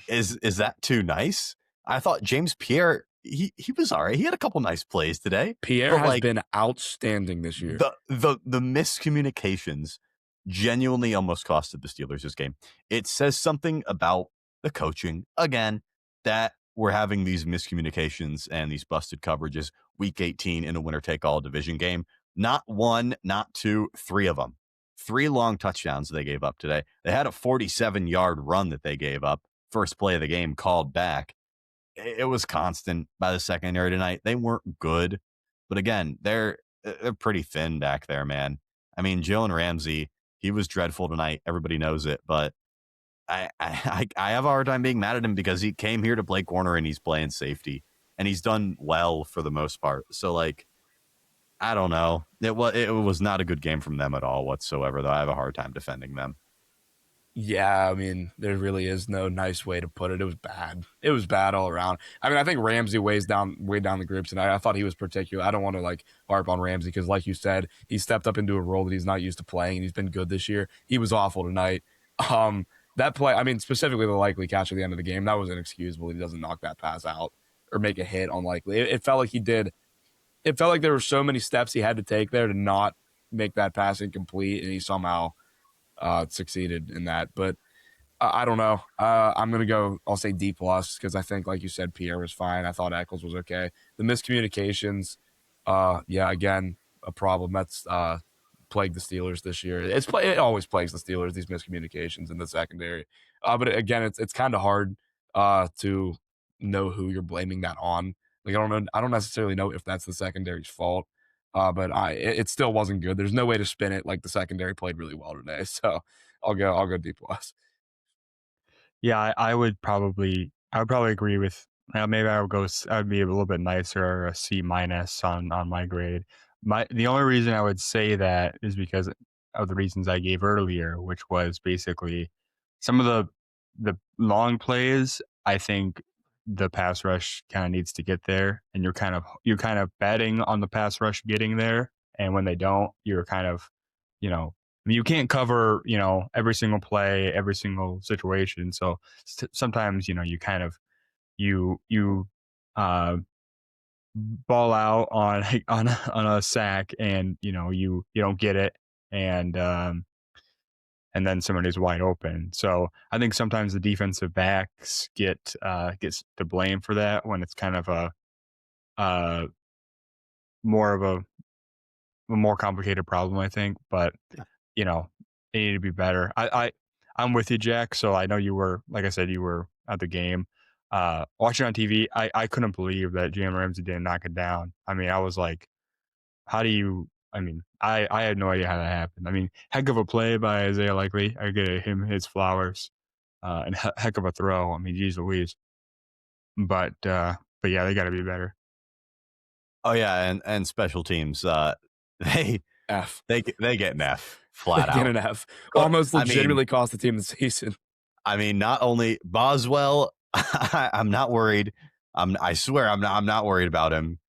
is that too nice? I thought James Pierre he was all right. He had a couple nice plays today, Pierre but has like been outstanding this year. the miscommunications genuinely almost costed the Steelers this game. It says something about the coaching again that we're having these miscommunications and these busted coverages week 18 in a winner take all division game. Not one, not two, three of them. Three long touchdowns they gave up today. They had a 47-yard run that they gave up. First play of the game called back. It was constant by the secondary tonight. They weren't good, but again, they're pretty thin back there, man. I mean, Jalen Ramsey, he was dreadful tonight. Everybody knows it, but I have a hard time being mad at him because he came here to play corner and he's playing safety and he's done well for the most part. So like, I don't know. It was not a good game from them at all whatsoever. Though I have a hard time defending them. Yeah, I mean, there really is no nice way to put it. It was bad. It was bad all around. I mean, I think Ramsey way down the group tonight. I thought he was particular. I don't want to like harp on Ramsey because, like you said, he stepped up into a role that he's not used to playing, and he's been good this year. He was awful tonight. That play, I mean, specifically the likely catch at the end of the game, that was inexcusable. He doesn't knock that pass out or make a hit unlikely. It felt like he did. It felt like there were so many steps he had to take there to not make that pass incomplete, and he somehow succeeded in that. But I don't know. I'm gonna go. I'll say D plus because I think, like you said, Pierre was fine. I thought Eccles was okay. The miscommunications, yeah, again, a problem that's plagued the Steelers this year. It always plagues the Steelers, these miscommunications in the secondary. But again, it's kind of hard to know who you're blaming that on. Like I don't necessarily know if that's the secondary's fault. But it still wasn't good. There's no way to spin it like the secondary played really well today. So I'll go D plus. Yeah, I would probably agree with. Maybe I would be a little bit nicer, a C minus on my grade. The only reason I would say that is because of the reasons I gave earlier, which was basically some of the long plays. I think the pass rush kind of needs to get there, and you're kind of betting on the pass rush getting there, and when they don't, you're kind of, you know, I mean, you can't cover, every single play, every single situation. So sometimes, you kind of you uh, ball out on on a sack, and you don't get it, and and then somebody's wide open. So I think sometimes the defensive backs gets to blame for that when it's kind of uh more of a more complicated problem, I think. But you know, they need to be better. I'm with you, Jack. So I know you were, like I said, you were at the game. Watching on TV, I couldn't believe that Jalen Ramsey didn't knock it down. I mean, I was like, how do you? I mean, I had no idea how that happened. I mean, heck of a play by Isaiah Likely. I give him his flowers, and heck of a throw. I mean, geez Louise. But yeah, they got to be better. Oh yeah, and special teams, they F. they get an F They flat get out. an F. Well, Almost legitimately cost the team the season. I mean, not only Boswell, I'm not worried. I swear I'm not worried about him,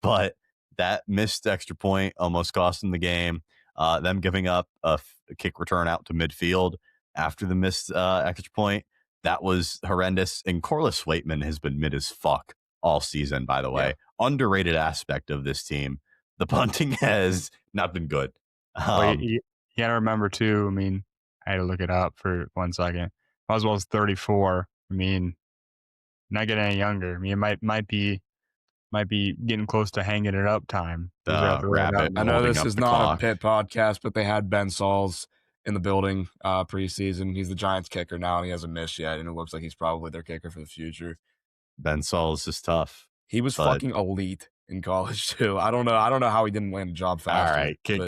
but that missed extra point almost cost them the game. Them giving up a kick return out to midfield after the missed extra point, that was horrendous. And Corliss Waitman has been mid as fuck all season, by the way. Yeah. Underrated aspect of this team. The punting has not been good. Well, you got to remember too. I mean, I had to look it up for 1 second. Boswell's 34. I mean, not getting any younger. I mean, it might be getting close to hanging it up time. He's out there right Rabbit I now. know holding this up is the not a clock. Pitt podcast, but they had Ben Sauls in the building preseason. He's the Giants kicker now, and he hasn't missed yet, and it looks like he's probably their kicker for the future. Ben Sauls is tough. He was but- fucking elite in college too. I don't know how he didn't land a job faster. All right, are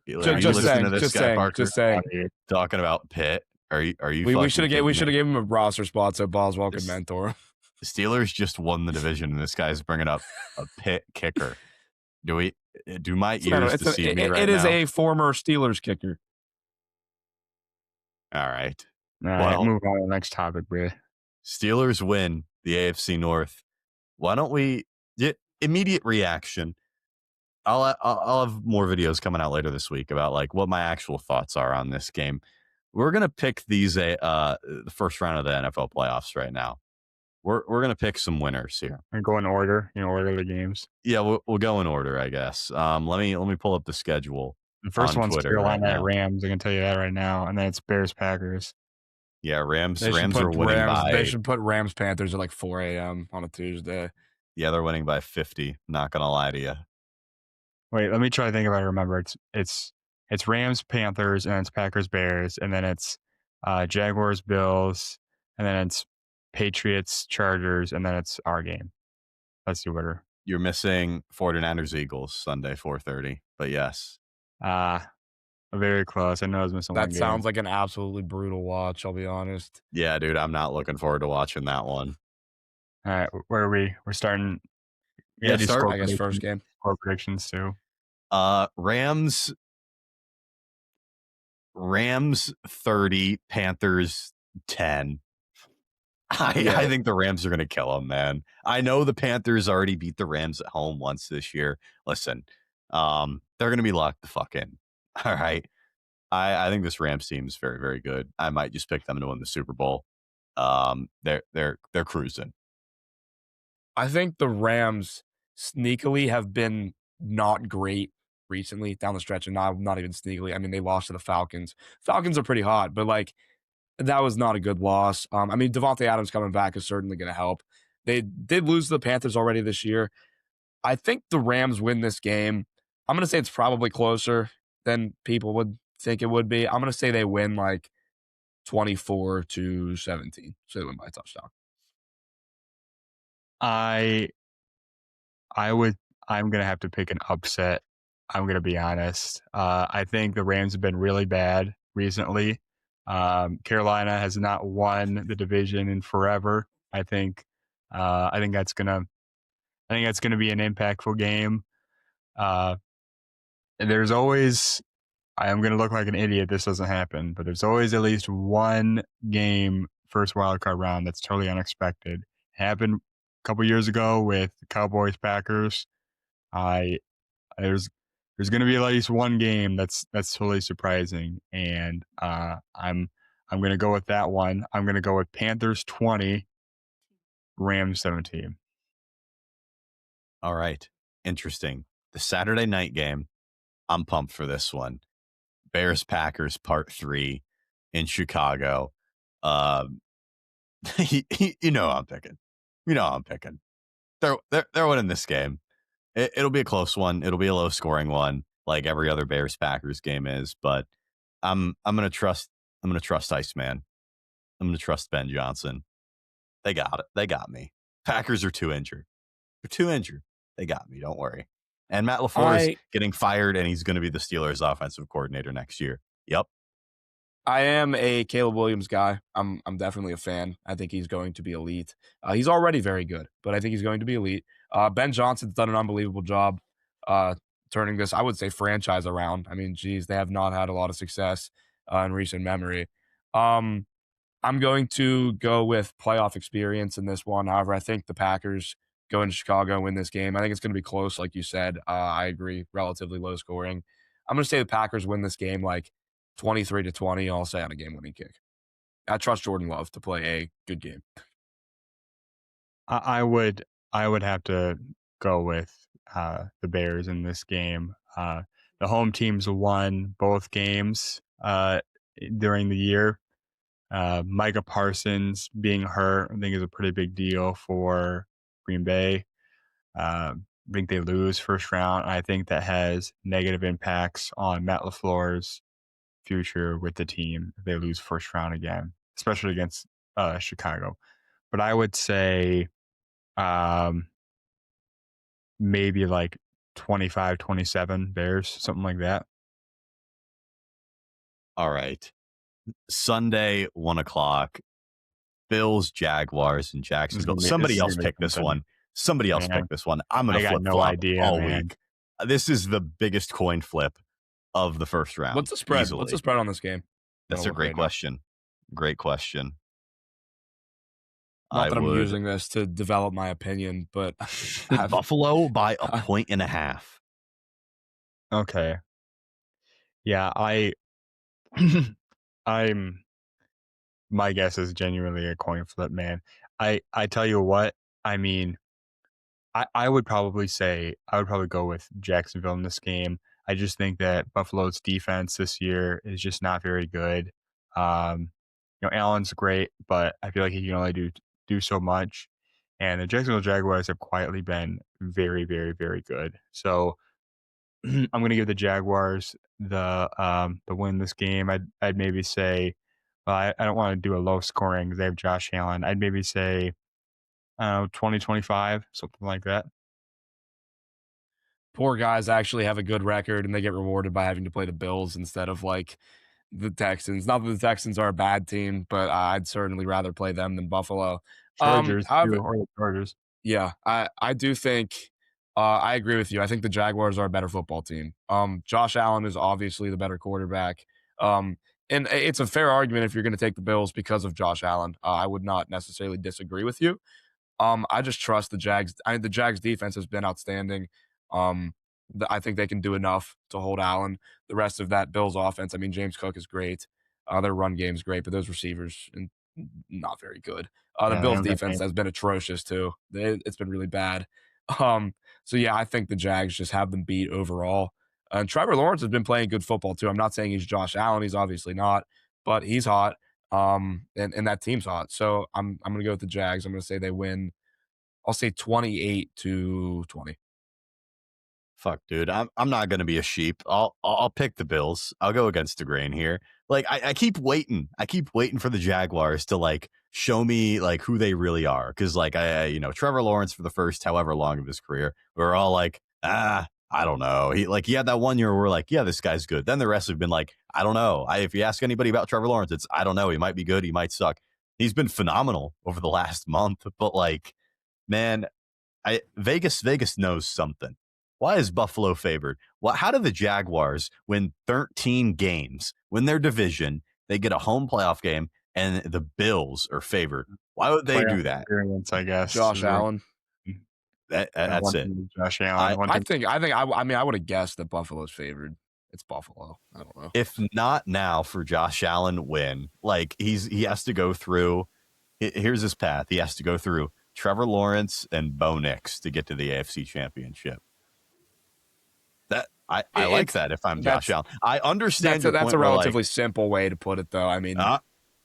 you just listening saying, to this just guy, saying, Parker? just saying. Talking about Pitt? Are you? We should have gave him a roster spot so Boswell could mentor him. The Steelers just won the division, and this guy's bringing up a Pitt kicker. Do my ears deceive me right now? It is a former Steelers kicker. All right. All right, move on to the next topic, bro. Steelers win the AFC North. Why don't we get immediate reaction? I'll have more videos coming out later this week about like what my actual thoughts are on this game. We're gonna pick these the first round of the NFL playoffs right now. We're gonna pick some winners here and go in order. Order the games. Yeah, we'll go in order, I guess. Let me pull up the schedule. The first one's Twitter Carolina right at Rams. I can tell you that right now, and then it's Bears Packers. Yeah, Rams are winning by. They should put Rams Panthers at like 4 a.m. on a Tuesday. Yeah, they're winning by 50. Not gonna lie to you. Wait, let me try to think if I remember. It's Rams Panthers, and it's Packers Bears, and then it's Jaguars Bills, and then it's Patriots Chargers, and then it's our game. That's the order. You're missing 49ers Eagles Sunday 4:30, but yes. Very close. I know I was missing one game. That sounds like an absolutely brutal watch, I'll be honest. Yeah, dude, I'm not looking forward to watching that one. All right, where are we? We're starting. I guess first game. Score predictions too. Rams 30, Panthers 10. I think the Rams are going to kill them, man. I know the Panthers already beat the Rams at home once this year. Listen, they're going to be locked the fuck in. All right. I think this Rams team is very, very good. I might just pick them to win the Super Bowl. They're cruising. I think the Rams sneakily have been not great recently down the stretch, and not even sneakily. I mean, they lost to the Falcons. Falcons are pretty hot, but like that was not a good loss. I mean, Devontae Adams coming back is certainly going to help. They did lose to the Panthers already this year. I think the Rams win this game. I'm going to say it's probably closer than people would think it would be. I'm going to say they win like 24-17. So they win by a touchdown. I'm going to have to pick an upset. I'm going to be honest. I think the Rams have been really bad recently. Carolina has not won the division in forever. I think that's gonna be an impactful game. There's always, I am gonna look like an idiot if this doesn't happen, but there's always at least one game first wildcard round that's totally unexpected. It happened a couple years ago with the Cowboys Packers. There's going to be at least one game that's totally surprising, and I'm going to go with that one. I'm going to go with Panthers 20, Rams 17. All right, interesting. The Saturday night game. I'm pumped for this one. Bears Packers Part 3. in Chicago. Um, you know I'm picking. You know I'm picking. They're winning this game. It'll be a close one. It'll be a low scoring one, like every other Bears Packers game is. But I'm gonna trust. I'm gonna trust Iceman. I'm gonna trust Ben Johnson. They got it. They got me. Packers are too injured. They're too injured. They got me. Don't worry. And Matt LaFleur is I getting fired, and he's going to be the Steelers' offensive coordinator next year. Yep. I am a Caleb Williams guy. I'm definitely a fan. I think he's going to be elite. He's already very good, but I think he's going to be elite. Ben Johnson's done an unbelievable job turning this, I would say, franchise around. I mean, geez, they have not had a lot of success in recent memory. Um, I'm going to go with playoff experience in this one. However, I think the Packers go into Chicago and win this game. I think it's going to be close, like you said. I agree, relatively low scoring. I'm going to say the Packers win this game like 23-20. I'll say on a game-winning kick. I trust Jordan Love to play a good game. I would have to go with the Bears in this game. The home teams won both games during the year. Micah Parsons being hurt, I think, is a pretty big deal for Green Bay. I think they lose first round. I think that has negative impacts on Matt LaFleur's future with the team if they lose first round again, especially against Chicago. But I would say um, maybe like 25-27 Bears, something like that. All right. Sunday, 1:00. Bills, Jaguars, and Jacksonville. Somebody This is else gonna be pick this something, one. Somebody else man. pick this one. I'm going I to got flip no flop idea, all man. week. This is the biggest coin flip of the first round. What's the spread? Easily. What's the spread on this game? That's a great question. Great question. Not that I'm using this to develop my opinion, but Buffalo by 1.5 points. Okay. Yeah, I'm my guess is genuinely a coin flip, man. I tell you what, I mean, I would probably go with Jacksonville in this game. I just think that Buffalo's defense this year is just not very good. Allen's great, but I feel like he can only do so much. And the Jacksonville Jaguars have quietly been very, very, very good. So I'm going to give the Jaguars the win this game. I'd maybe say, well, I don't want to do a low scoring because they have Josh Allen. I'd maybe say, I don't know, 20-25, something like that. Poor guys actually have a good record and they get rewarded by having to play the Bills instead of like the Texans. Not that the Texans are a bad team, but I'd certainly rather play them than Buffalo. Chargers, However, or the Chargers. yeah, I do think I agree with you. I think the Jaguars are a better football team. Josh Allen is obviously the better quarterback. And it's a fair argument if you're going to take the Bills because of Josh Allen. I would not necessarily disagree with you. I just trust the Jags. The Jags defense has been outstanding. I think they can do enough to hold Allen. The rest of that Bills offense, I mean, James Cook is great. Their run game's great, but those receivers not very good. The Yeah, Bills defense has been atrocious too. It's been really bad. So yeah, I think the Jags just have them beat overall. And Trevor Lawrence has been playing good football too. I'm not saying he's Josh Allen. He's obviously not, but he's hot. And that team's hot. So I'm gonna go with the Jags. I'm gonna say they win. I'll say 28-20. Fuck, dude. I'm not gonna be a sheep. I'll pick the Bills. I'll go against the grain here. Like I keep waiting. I keep waiting for the Jaguars to like show me like who they really are. Cause like Trevor Lawrence for the first however long of his career, we're all like, I don't know. He had that one year where we're like, yeah, this guy's good. Then the rest have been like, I don't know. If you ask anybody about Trevor Lawrence, it's I don't know. He might be good. He might suck. He's been phenomenal over the last month, but like, man, Vegas knows something. Why is Buffalo favored? Well, how do the Jaguars win 13 games, win their division, they get a home playoff game, and the Bills are favored? Why would they do that? Experience, I guess. Josh Allen. That's it. Josh Allen. I would have guessed that Buffalo's favored. It's Buffalo. I don't know. If not now for Josh Allen win, like he has to go through. Here's his path. He has to go through Trevor Lawrence and Bo Nix to get to the AFC Championship. I like It's that if I'm Josh that's Allen. I understand your that's point a where like, relatively simple way to put it, though. I mean,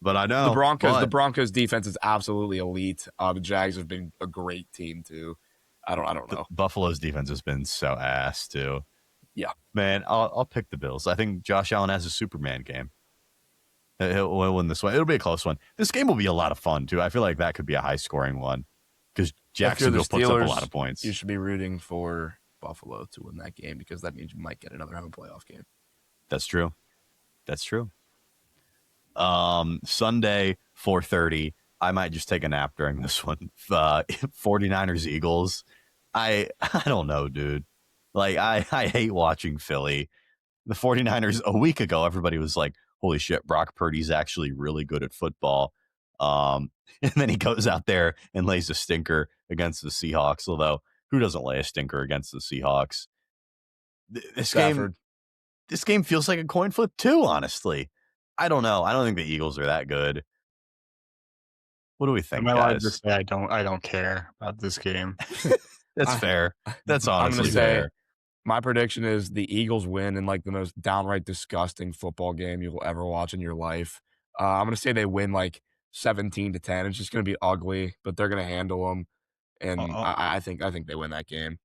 but I the know, Broncos but defense is absolutely elite. The Jags have been a great team too. I don't know. Buffalo's defense has been so ass too. Yeah, Man, I'll pick the Bills. I think Josh Allen has a Superman game. He'll win this one. It'll be a close one. This game will be a lot of fun too. I feel like that could be a high scoring one because if you're the Jacksonville puts up a lot Steelers, of you points. should be rooting for Buffalo to win that game because that means you might get another home playoff game. That's true. That's true. Sunday 4:30. I might just take a nap during this one. 49ers Eagles. I don't know, dude. Like I hate watching Philly. The 49ers a week ago, everybody was like, holy shit, Brock Purdy's actually really good at football. And then he goes out there and lays a stinker against the Seahawks. Although, who doesn't lay a stinker against the Seahawks? This game, Stafford. this game feels like a coin flip too, honestly. I don't know. I don't think the Eagles are that good. What do we Am think, I allowed to guys? say I don't care about this game? That's I, fair. That's I'm gonna honestly say fair. my prediction is the Eagles win in like the most downright disgusting football game you will ever watch in your life. I'm gonna say they win like 17-10. It's just gonna be ugly, but they're gonna handle them, and I'll, I think they win that game.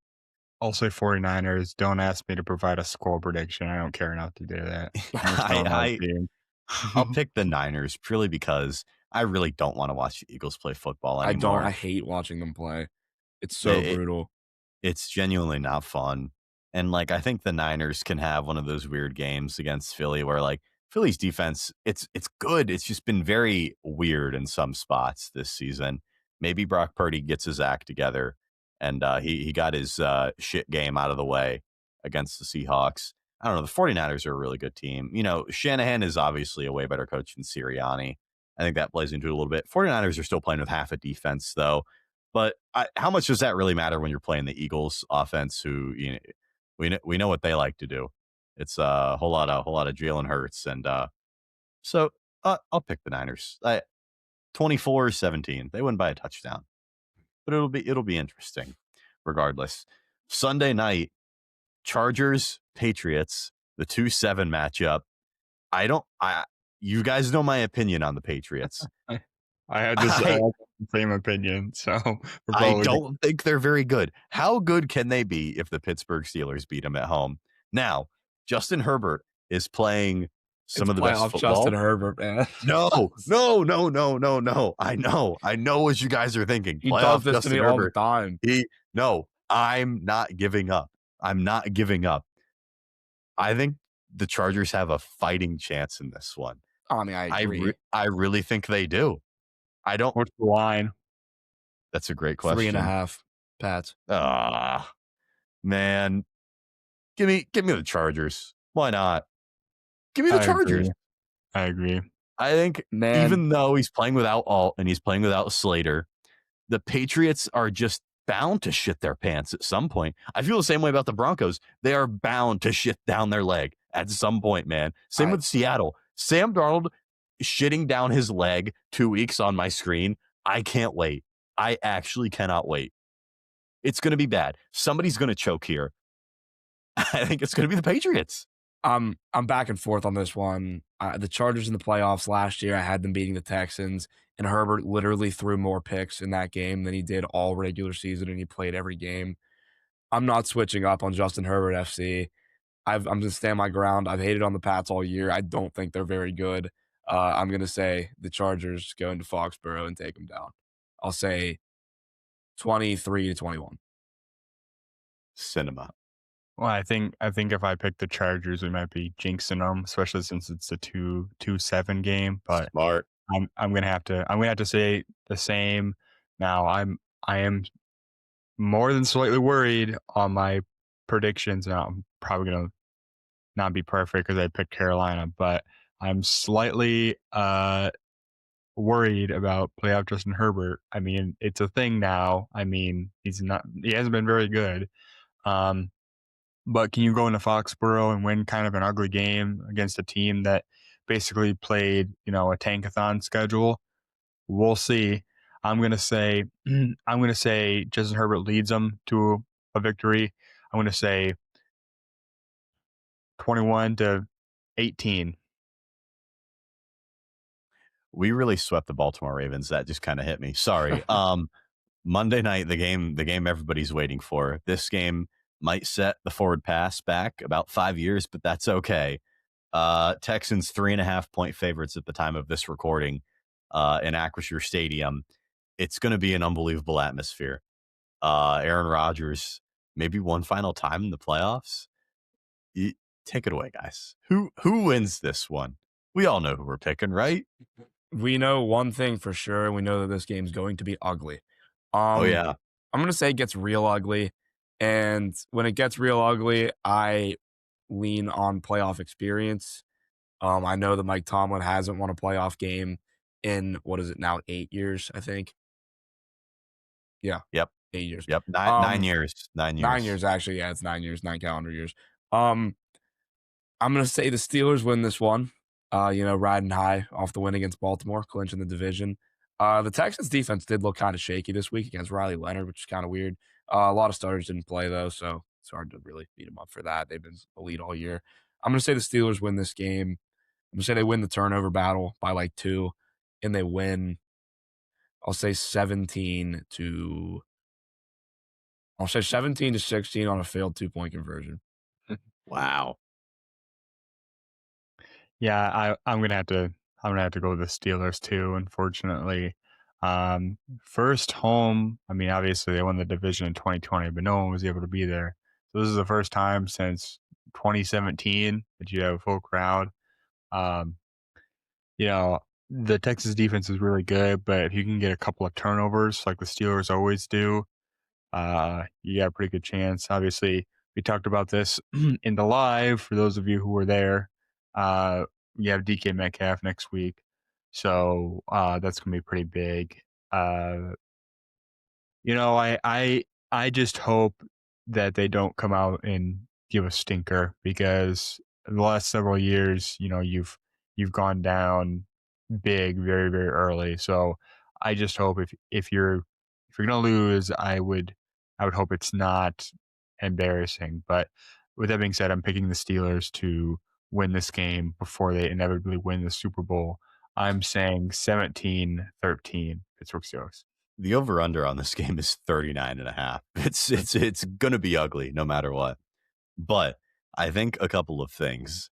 I'll say 49ers. Don't ask me to provide a score prediction. I don't care enough to do that. I'm just telling how it's I being. I'll pick the Niners purely because I really don't want to watch the Eagles play football I don't. I anymore. hate watching them play. It's so It, brutal. it's genuinely not fun. And like I think the Niners can have one of those weird games against Philly where like Philly's defense, it's good. It's just been very weird in some spots this season. Maybe Brock Purdy gets his act together and he got his shit game out of the way against the Seahawks. I don't know. The 49ers are a really good team. You know, Shanahan is obviously a way better coach than Sirianni. I think that plays into it a little bit. 49ers are still playing with half a defense, though. But how much does that really matter when you're playing the Eagles offense, who we know what they like to do? It's a whole lot of Jalen Hurts, and so I'll pick the Niners. 24-17. They win by a touchdown, but it'll be interesting, regardless. Sunday night, Chargers Patriots, the 2-7 matchup. I you guys know my opinion on the Patriots. I had I the same opinion, so we're I probably don't think they're very good. How good can they be if the Pittsburgh Steelers beat them at home? Now, Justin Herbert is playing some It's of the best playoff Justin football. Herbert, man. No, no, no, no, no, no. I know what you guys are thinking. He does Playoff this to Justin me all the Herbert. time. No, I'm not giving up. I'm not giving up. I think the Chargers have a fighting chance in this one. I mean, I agree. I really think they do. I don't. what's the line? That's a great 3.5 question. Pats. Ah, man, give me the Chargers. Why not? Give me the I Chargers. agree. I agree. I think Man, even though he's playing without Alt and he's playing without Slater, the Patriots are just bound to shit their pants at some point. I feel the same way about the Broncos. They are bound to shit down their leg at some point, man. Same with Seattle. Sam Darnold shitting down his leg 2 weeks on my screen. I can't wait. I actually cannot wait. It's going to be bad. Somebody's going to choke here. I think it's going to be the Patriots. I'm back and forth on this one. The Chargers in the playoffs last year, I had them beating the Texans, and Herbert literally threw more picks in that game than he did all regular season, and he played every game. I'm not switching up on Justin Herbert FC. I'm going to stand my ground. I've hated on the Pats all year. I don't think they're very good. I'm going to say the Chargers go into Foxborough and take them down. I'll say 23-21. Cinema. Well, I think if I pick the Chargers, we might be jinxing them, especially since it's a 2-7 game. But Smart. I'm gonna have to say the same. Now I am more than slightly worried on my predictions. Now I'm probably gonna not be perfect because I picked Carolina, but I'm slightly worried about playoff Justin Herbert. I mean, it's a thing now. I mean, he hasn't been very good. But can you go into Foxborough and win kind of an ugly game against a team that basically played, a tankathon schedule? We'll see. I'm gonna say Justin Herbert leads them to a victory. I'm gonna say 21-18. We really swept the Baltimore Ravens. That just kind of hit me. Sorry. Monday night, the game everybody's waiting for. This game might set the forward pass back about 5 years, but that's okay. Texans 3.5-point favorites at the time of this recording in Acrisure Stadium. It's going to be an unbelievable atmosphere. Aaron Rodgers, maybe one final time in the playoffs. Take it away, guys. Who wins this one? We all know who we're picking, right? We know one thing for sure. We know that this game's going to be ugly. Oh yeah. I'm going to say it gets real ugly. And when it gets real ugly, I lean on playoff experience. I know that Mike Tomlin hasn't won a playoff game in, what is it now, 8 years, I think. Yeah. Yep. 8 years. Yep. 9 years. 9 years. 9 years, actually. Yeah, it's 9 years, 9 calendar years. I'm going to say the Steelers win this one. Riding high off the win against Baltimore, clinching the division. The Texans defense did look kind of shaky this week against Riley Leonard, which is kind of weird. A lot of starters didn't play, though, so it's hard to really beat them up for that. They've been elite all year. I'm going to say the Steelers win this game. I'm going to say they win the turnover battle by like 2, and they win, I'll say 17-16 on a failed 2-point conversion. Wow. Yeah, I'm gonna have to go with the Steelers too, unfortunately. First home, I mean, obviously they won the division in 2020, but no one was able to be there. So this is the first time since 2017 that you have a full crowd. Um, the Texas defense is really good, but if you can get a couple of turnovers like the Steelers always do, you got a pretty good chance. Obviously, we talked about this in the live for those of you who were there. You have DK Metcalf next week, so that's gonna be pretty big. I just hope that they don't come out and give a stinker, because the last several years, you've gone down big very, very early. So I just hope if you're gonna lose, I would hope it's not embarrassing. But with that being said, I'm picking the Steelers to win this game before they inevitably win the Super Bowl. I'm saying 17-13 Pittsburgh Steelers. The over-under on this game is 39.5. It's gonna be ugly no matter what. But I think a couple of things.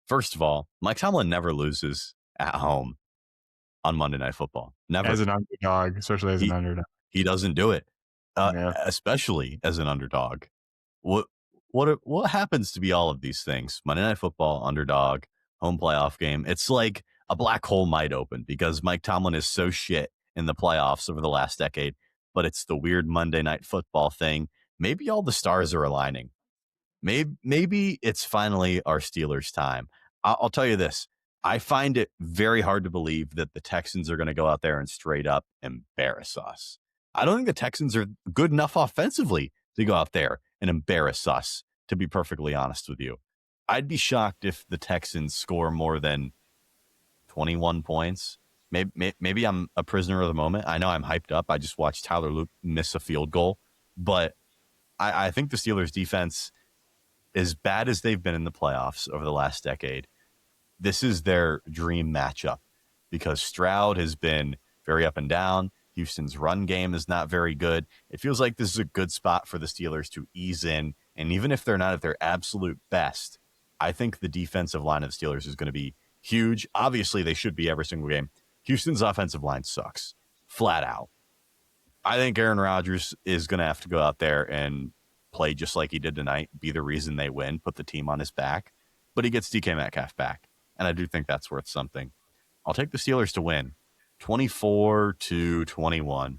First of all, Mike Tomlin never loses at home on Monday Night Football. Never. As an underdog, especially as an underdog. He doesn't do it. Yeah. Especially as an underdog. What happens to be all of these things? Monday Night Football, underdog, home playoff game. It's like a black hole might open because Mike Tomlin is so shit in the playoffs over the last decade, but it's the weird Monday Night Football thing. Maybe all the stars are aligning. Maybe it's finally our Steelers' time. I'll tell you this. I find it very hard to believe that the Texans are going to go out there and straight up embarrass us. I don't think the Texans are good enough offensively to go out there and embarrass us, to be perfectly honest with you. I'd be shocked if the Texans score more than 21 points. Maybe I'm a prisoner of the moment. I know I'm hyped up. I just watched Tyler Luke miss a field goal. But I think the Steelers' defense, as bad as they've been in the playoffs over the last decade, this is their dream matchup because Stroud has been very up and down. Houston's run game is not very good. It feels like this is a good spot for the Steelers to ease in. And even if they're not at their absolute best, I think the defensive line of the Steelers is going to be huge. Obviously, they should be every single game. Houston's offensive line sucks, flat out. I think Aaron Rodgers is going to have to go out there and play just like he did tonight, be the reason they win, put the team on his back. But he gets DK Metcalf back, and I do think that's worth something. I'll take the Steelers to win 24-21.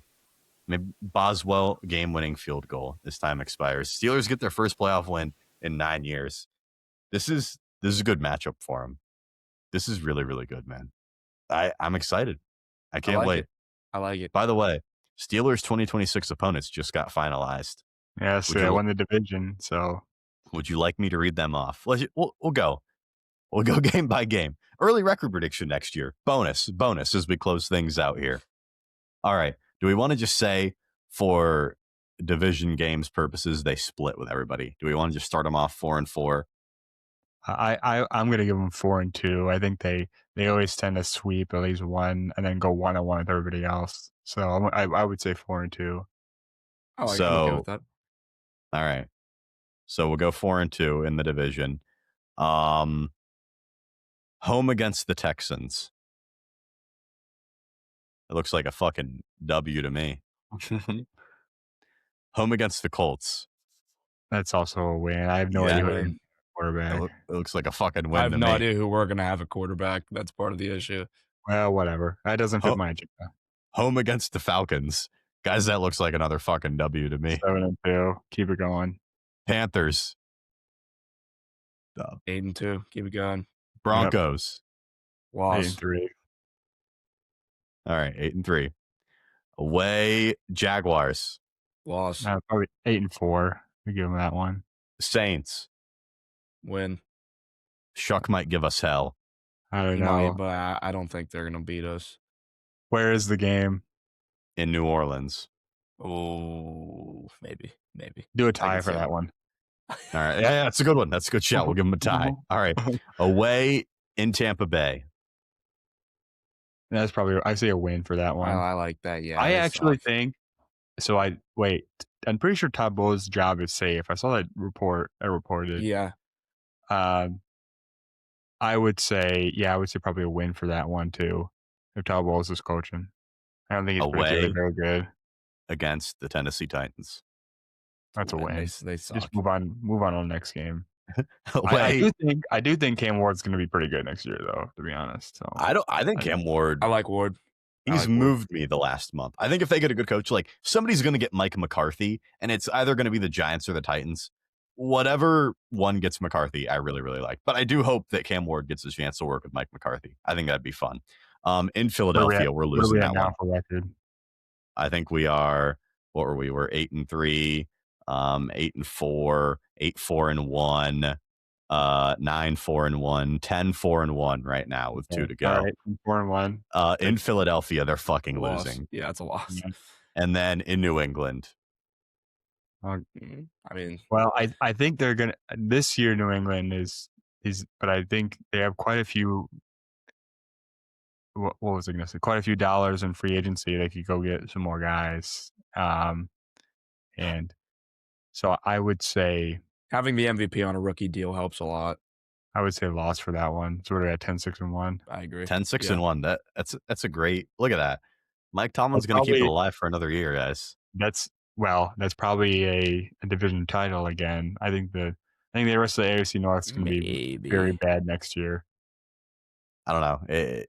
Maybe Boswell game-winning field goal. This time expires. Steelers get their first playoff win in 9 years. This is a good matchup for them. This is really, really good, man. I'm excited. I can't wait. I like it. By the way, Steelers 2026 opponents just got finalized. Yeah, so they won the division. So would you like me to read them off? We'll go. We'll go game by game. Early record prediction next year. Bonus as we close things out here. All right. Do we want to just say for division games purposes, they split with everybody? Do we want to just start them off 4-4? I'm gonna give them 4-2. I think they always tend to sweep at least one and then go 1-1 with everybody else. So I would say 4-2. I'm okay with So, that. all right. So we'll go 4-2 in the division. Home against the Texans. It looks like a fucking W to me. Home against the Colts. That's also a win. I have no Yeah. idea who Win. the quarterback. It looks like a fucking I win have to no me. idea who we're gonna have a quarterback. That's part of the issue. Well, whatever. That doesn't fit my agenda. Home against the Falcons. Guys, that looks like another fucking W to me. 7-2. Keep it going. Panthers. 8-2. Keep it going. Broncos. Loss. 8-3. All right, 8-3. Away Jaguars. Loss. Probably 8-4. We give them that one. Saints. Win. Shuck might give us hell. I don't He know. might, but I don't think they're gonna beat us. Where is the game? In New Orleans. Oh, maybe. Do a I tie can for see that it. one. All right. Yeah, that's a good one. That's a good shout. We'll give them a tie. All right. Away in Tampa Bay. That's probably, I say a win for that one. I like that. Yeah. I actually suck. think so. I'm pretty sure Todd Bowles' job is safe. I saw that report. I reported. Yeah. I would say probably a win for that one too. If Todd Bowles is coaching, I don't think he's particularly Away very good. against the Tennessee Titans. That's a win. They suck. Just move on to the next game. Away. I do think Cam Ward's going to be pretty good next year, though. To be honest, so I think Cam Ward. I like Ward. He's moved me the last month. I think if they get a good coach, like somebody's going to get Mike McCarthy, and it's either going to be the Giants or the Titans. Whatever one gets McCarthy, I really, really like. But I do hope that Cam Ward gets a chance to work with Mike McCarthy. I think that'd be fun. In Philadelphia, we're losing that one. For record? I think we are. What were we? We're 8-3, 8-4, 8-4-1, 9-4-1, 10-4-1 right now with 2 to go. All right, 4-1. In Philadelphia, they're fucking Loss. losing. Yeah, it's a loss. Yeah. And then in New England. I mean, well, I think they're gonna this year. New England is, but I think they have quite a few. What was I gonna say? Quite a few dollars in free agency. They could go get some more guys. And so I would say having the MVP on a rookie deal helps a lot. I would say loss for that one. So we're at 10-6-1. I agree. 10-6-1. That's a great look at that. Mike Tomlin's going to keep it alive for another year, guys. That's probably a division title again. I think the rest of the AFC North is going to be very bad next year. I don't know.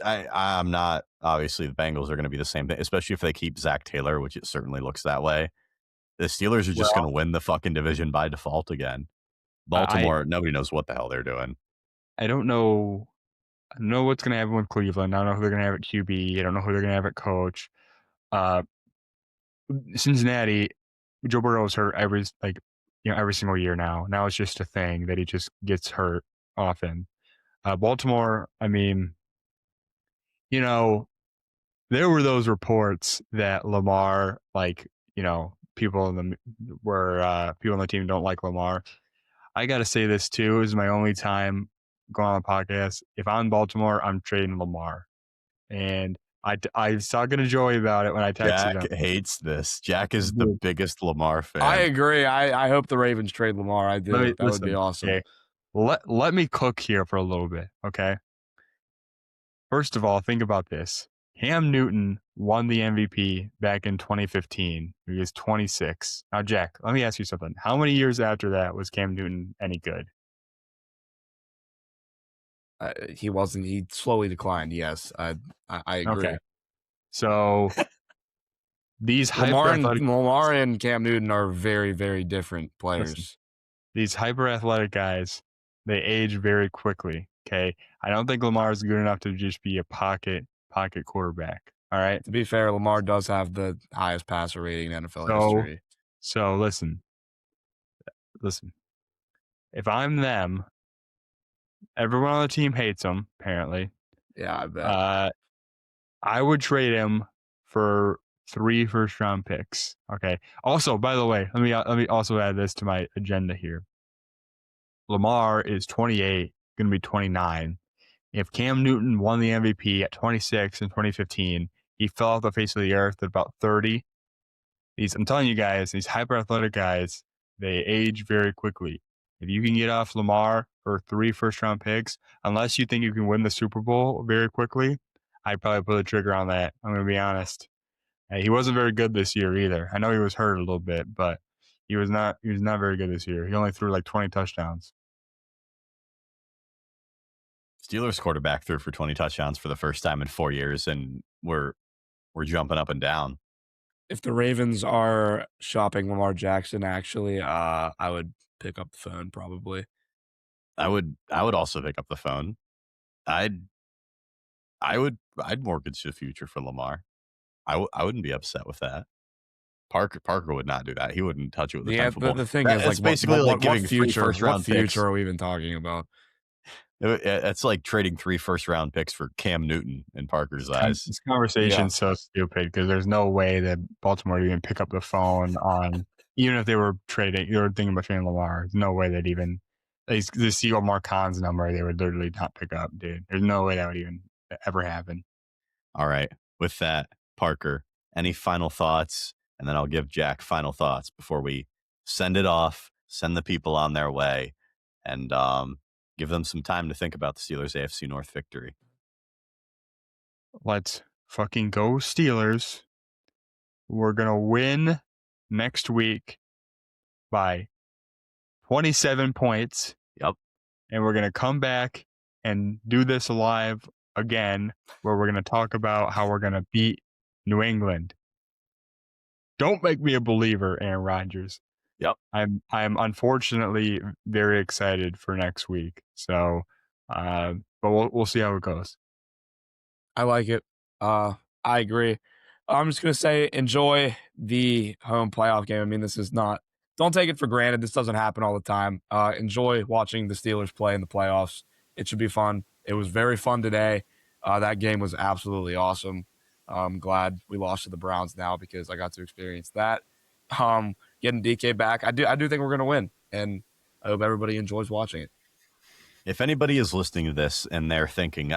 I'm not, obviously the Bengals are going to be the same thing, especially if they keep Zach Taylor, which it certainly looks that way. The Steelers are just going to win the fucking division by default again. Baltimore, nobody knows what the hell they're doing. I don't know. I don't know what's going to happen with Cleveland. I don't know who they're going to have at QB. I don't know who they're going to have at coach. Cincinnati, Joe Burrow is hurt every single year now. Now it's just a thing that he just gets hurt often. Baltimore, I mean, there were those reports that Lamar, people on the team don't like Lamar. I got to say this too. This is my only time going on the podcast. If I'm in Baltimore, I'm trading Lamar. And I was talking to Joey about it when I texted him. Jack hates this. Jack is the biggest Lamar fan. I agree. I hope the Ravens trade Lamar. I do. That would be awesome. Okay. Let me cook here for a little bit, okay? First of all, think about this. Cam Newton won the MVP back in 2015. He was 26. Now, Jack, let me ask you something. How many years after that was Cam Newton any good? He wasn't. He slowly declined. Yes, I agree. Okay. So these Lamar and Cam Newton are very, very different players. Listen, these hyper athletic guys, they age very quickly. Okay, I don't think Lamar is good enough to just be a pocket quarterback. All right. To be fair, Lamar does have the highest passer rating in NFL history. So listen. If I'm them, everyone on the team hates him. Apparently. Yeah, I bet. I would trade him for 3 first-round picks. Okay. Also, by the way, let me also add this to my agenda here. Lamar is 28, going to be 29. If Cam Newton won the MVP at 26 in 2015, he fell off the face of the earth at about 30. I'm telling you guys, these hyper athletic guys, they age very quickly. If you can get off Lamar for 3 first-round picks, unless you think you can win the Super Bowl very quickly, I'd probably pull the trigger on that. I'm going to be honest. He wasn't very good this year either. I know he was hurt a little bit, but he was not very good this year. He only threw like 20 touchdowns. Steelers quarterback threw for 20 touchdowns for the first time in 4 years, and we're jumping up and down. If the Ravens are shopping Lamar Jackson, actually, I would pick up the phone probably. I would also pick up the phone. I'd mortgage the future for Lamar. I wouldn't be upset with that. Parker would not do that. He wouldn't touch it with a 10-foot The thing is, it's like, basically like giving what 3 future? first-round What future picks. are we even talking about? It's like trading 3 first-round picks for Cam Newton in Parker's eyes. This conversation's so stupid because there's no way that Baltimore would even pick up the phone on, even if they were thinking about trading Lamar. There's no way they'd even, they see Omar Khan's number, they would literally not pick up, dude. There's no way that would even ever happen. All right. With that, Parker, any final thoughts? And then I'll give Jack final thoughts before we send it off, send the people on their way, and give them some time to think about the Steelers' AFC North victory. Let's fucking go Steelers. We're going to win next week by 27 points. Yep. And we're going to come back and do this live again, where we're going to talk about how we're going to beat New England. Don't make me a believer, Aaron Rodgers. Yep. I'm unfortunately very excited for next week. So, but we'll see how it goes. I like it. I agree. I'm just gonna say enjoy the home playoff game. I mean, don't take it for granted. This doesn't happen all the time. Enjoy watching the Steelers play in the playoffs. It should be fun. It was very fun today. That game was absolutely awesome. I'm glad we lost to the Browns now because I got to experience that. Getting DK back, I do think we're gonna win, and I hope everybody enjoys watching it. If anybody is listening to this and they're thinking,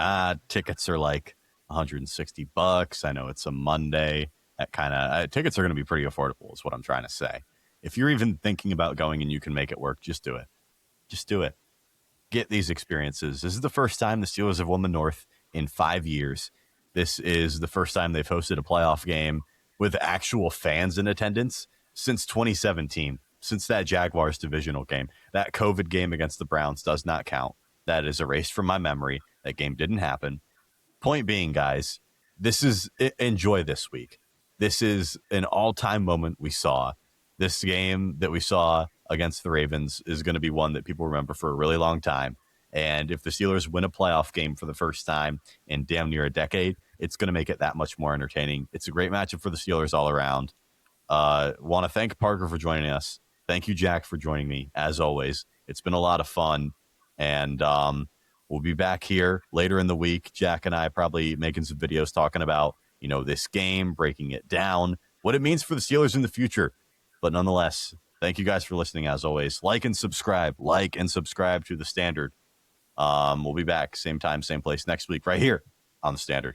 tickets are like $160. I know it's a Monday. That kind of tickets are going to be pretty affordable is what I'm trying to say. If you're even thinking about going and you can make it work, just do it. Just do it. Get these experiences. This is the first time the Steelers have won the North in 5 years. This is the first time they've hosted a playoff game with actual fans in attendance since 2017, since that Jaguars divisional game. That COVID game against the Browns does not count. That is erased from my memory. That game didn't happen. Point being, guys, enjoy this week. This is an all-time moment we saw. This game that we saw against the Ravens is going to be one that people remember for a really long time. And if the Steelers win a playoff game for the first time in damn near a decade, it's going to make it that much more entertaining. It's a great matchup for the Steelers all around. Want to thank Parker for joining us. Thank you, Jack, for joining me, as always. It's been a lot of fun. And we'll be back here later in the week. Jack and I probably making some videos talking about, this game, breaking it down, what it means for the Steelers in the future. But nonetheless, thank you guys for listening, as always. Like and subscribe to The Standard. We'll be back same time, same place next week right here on The Standard.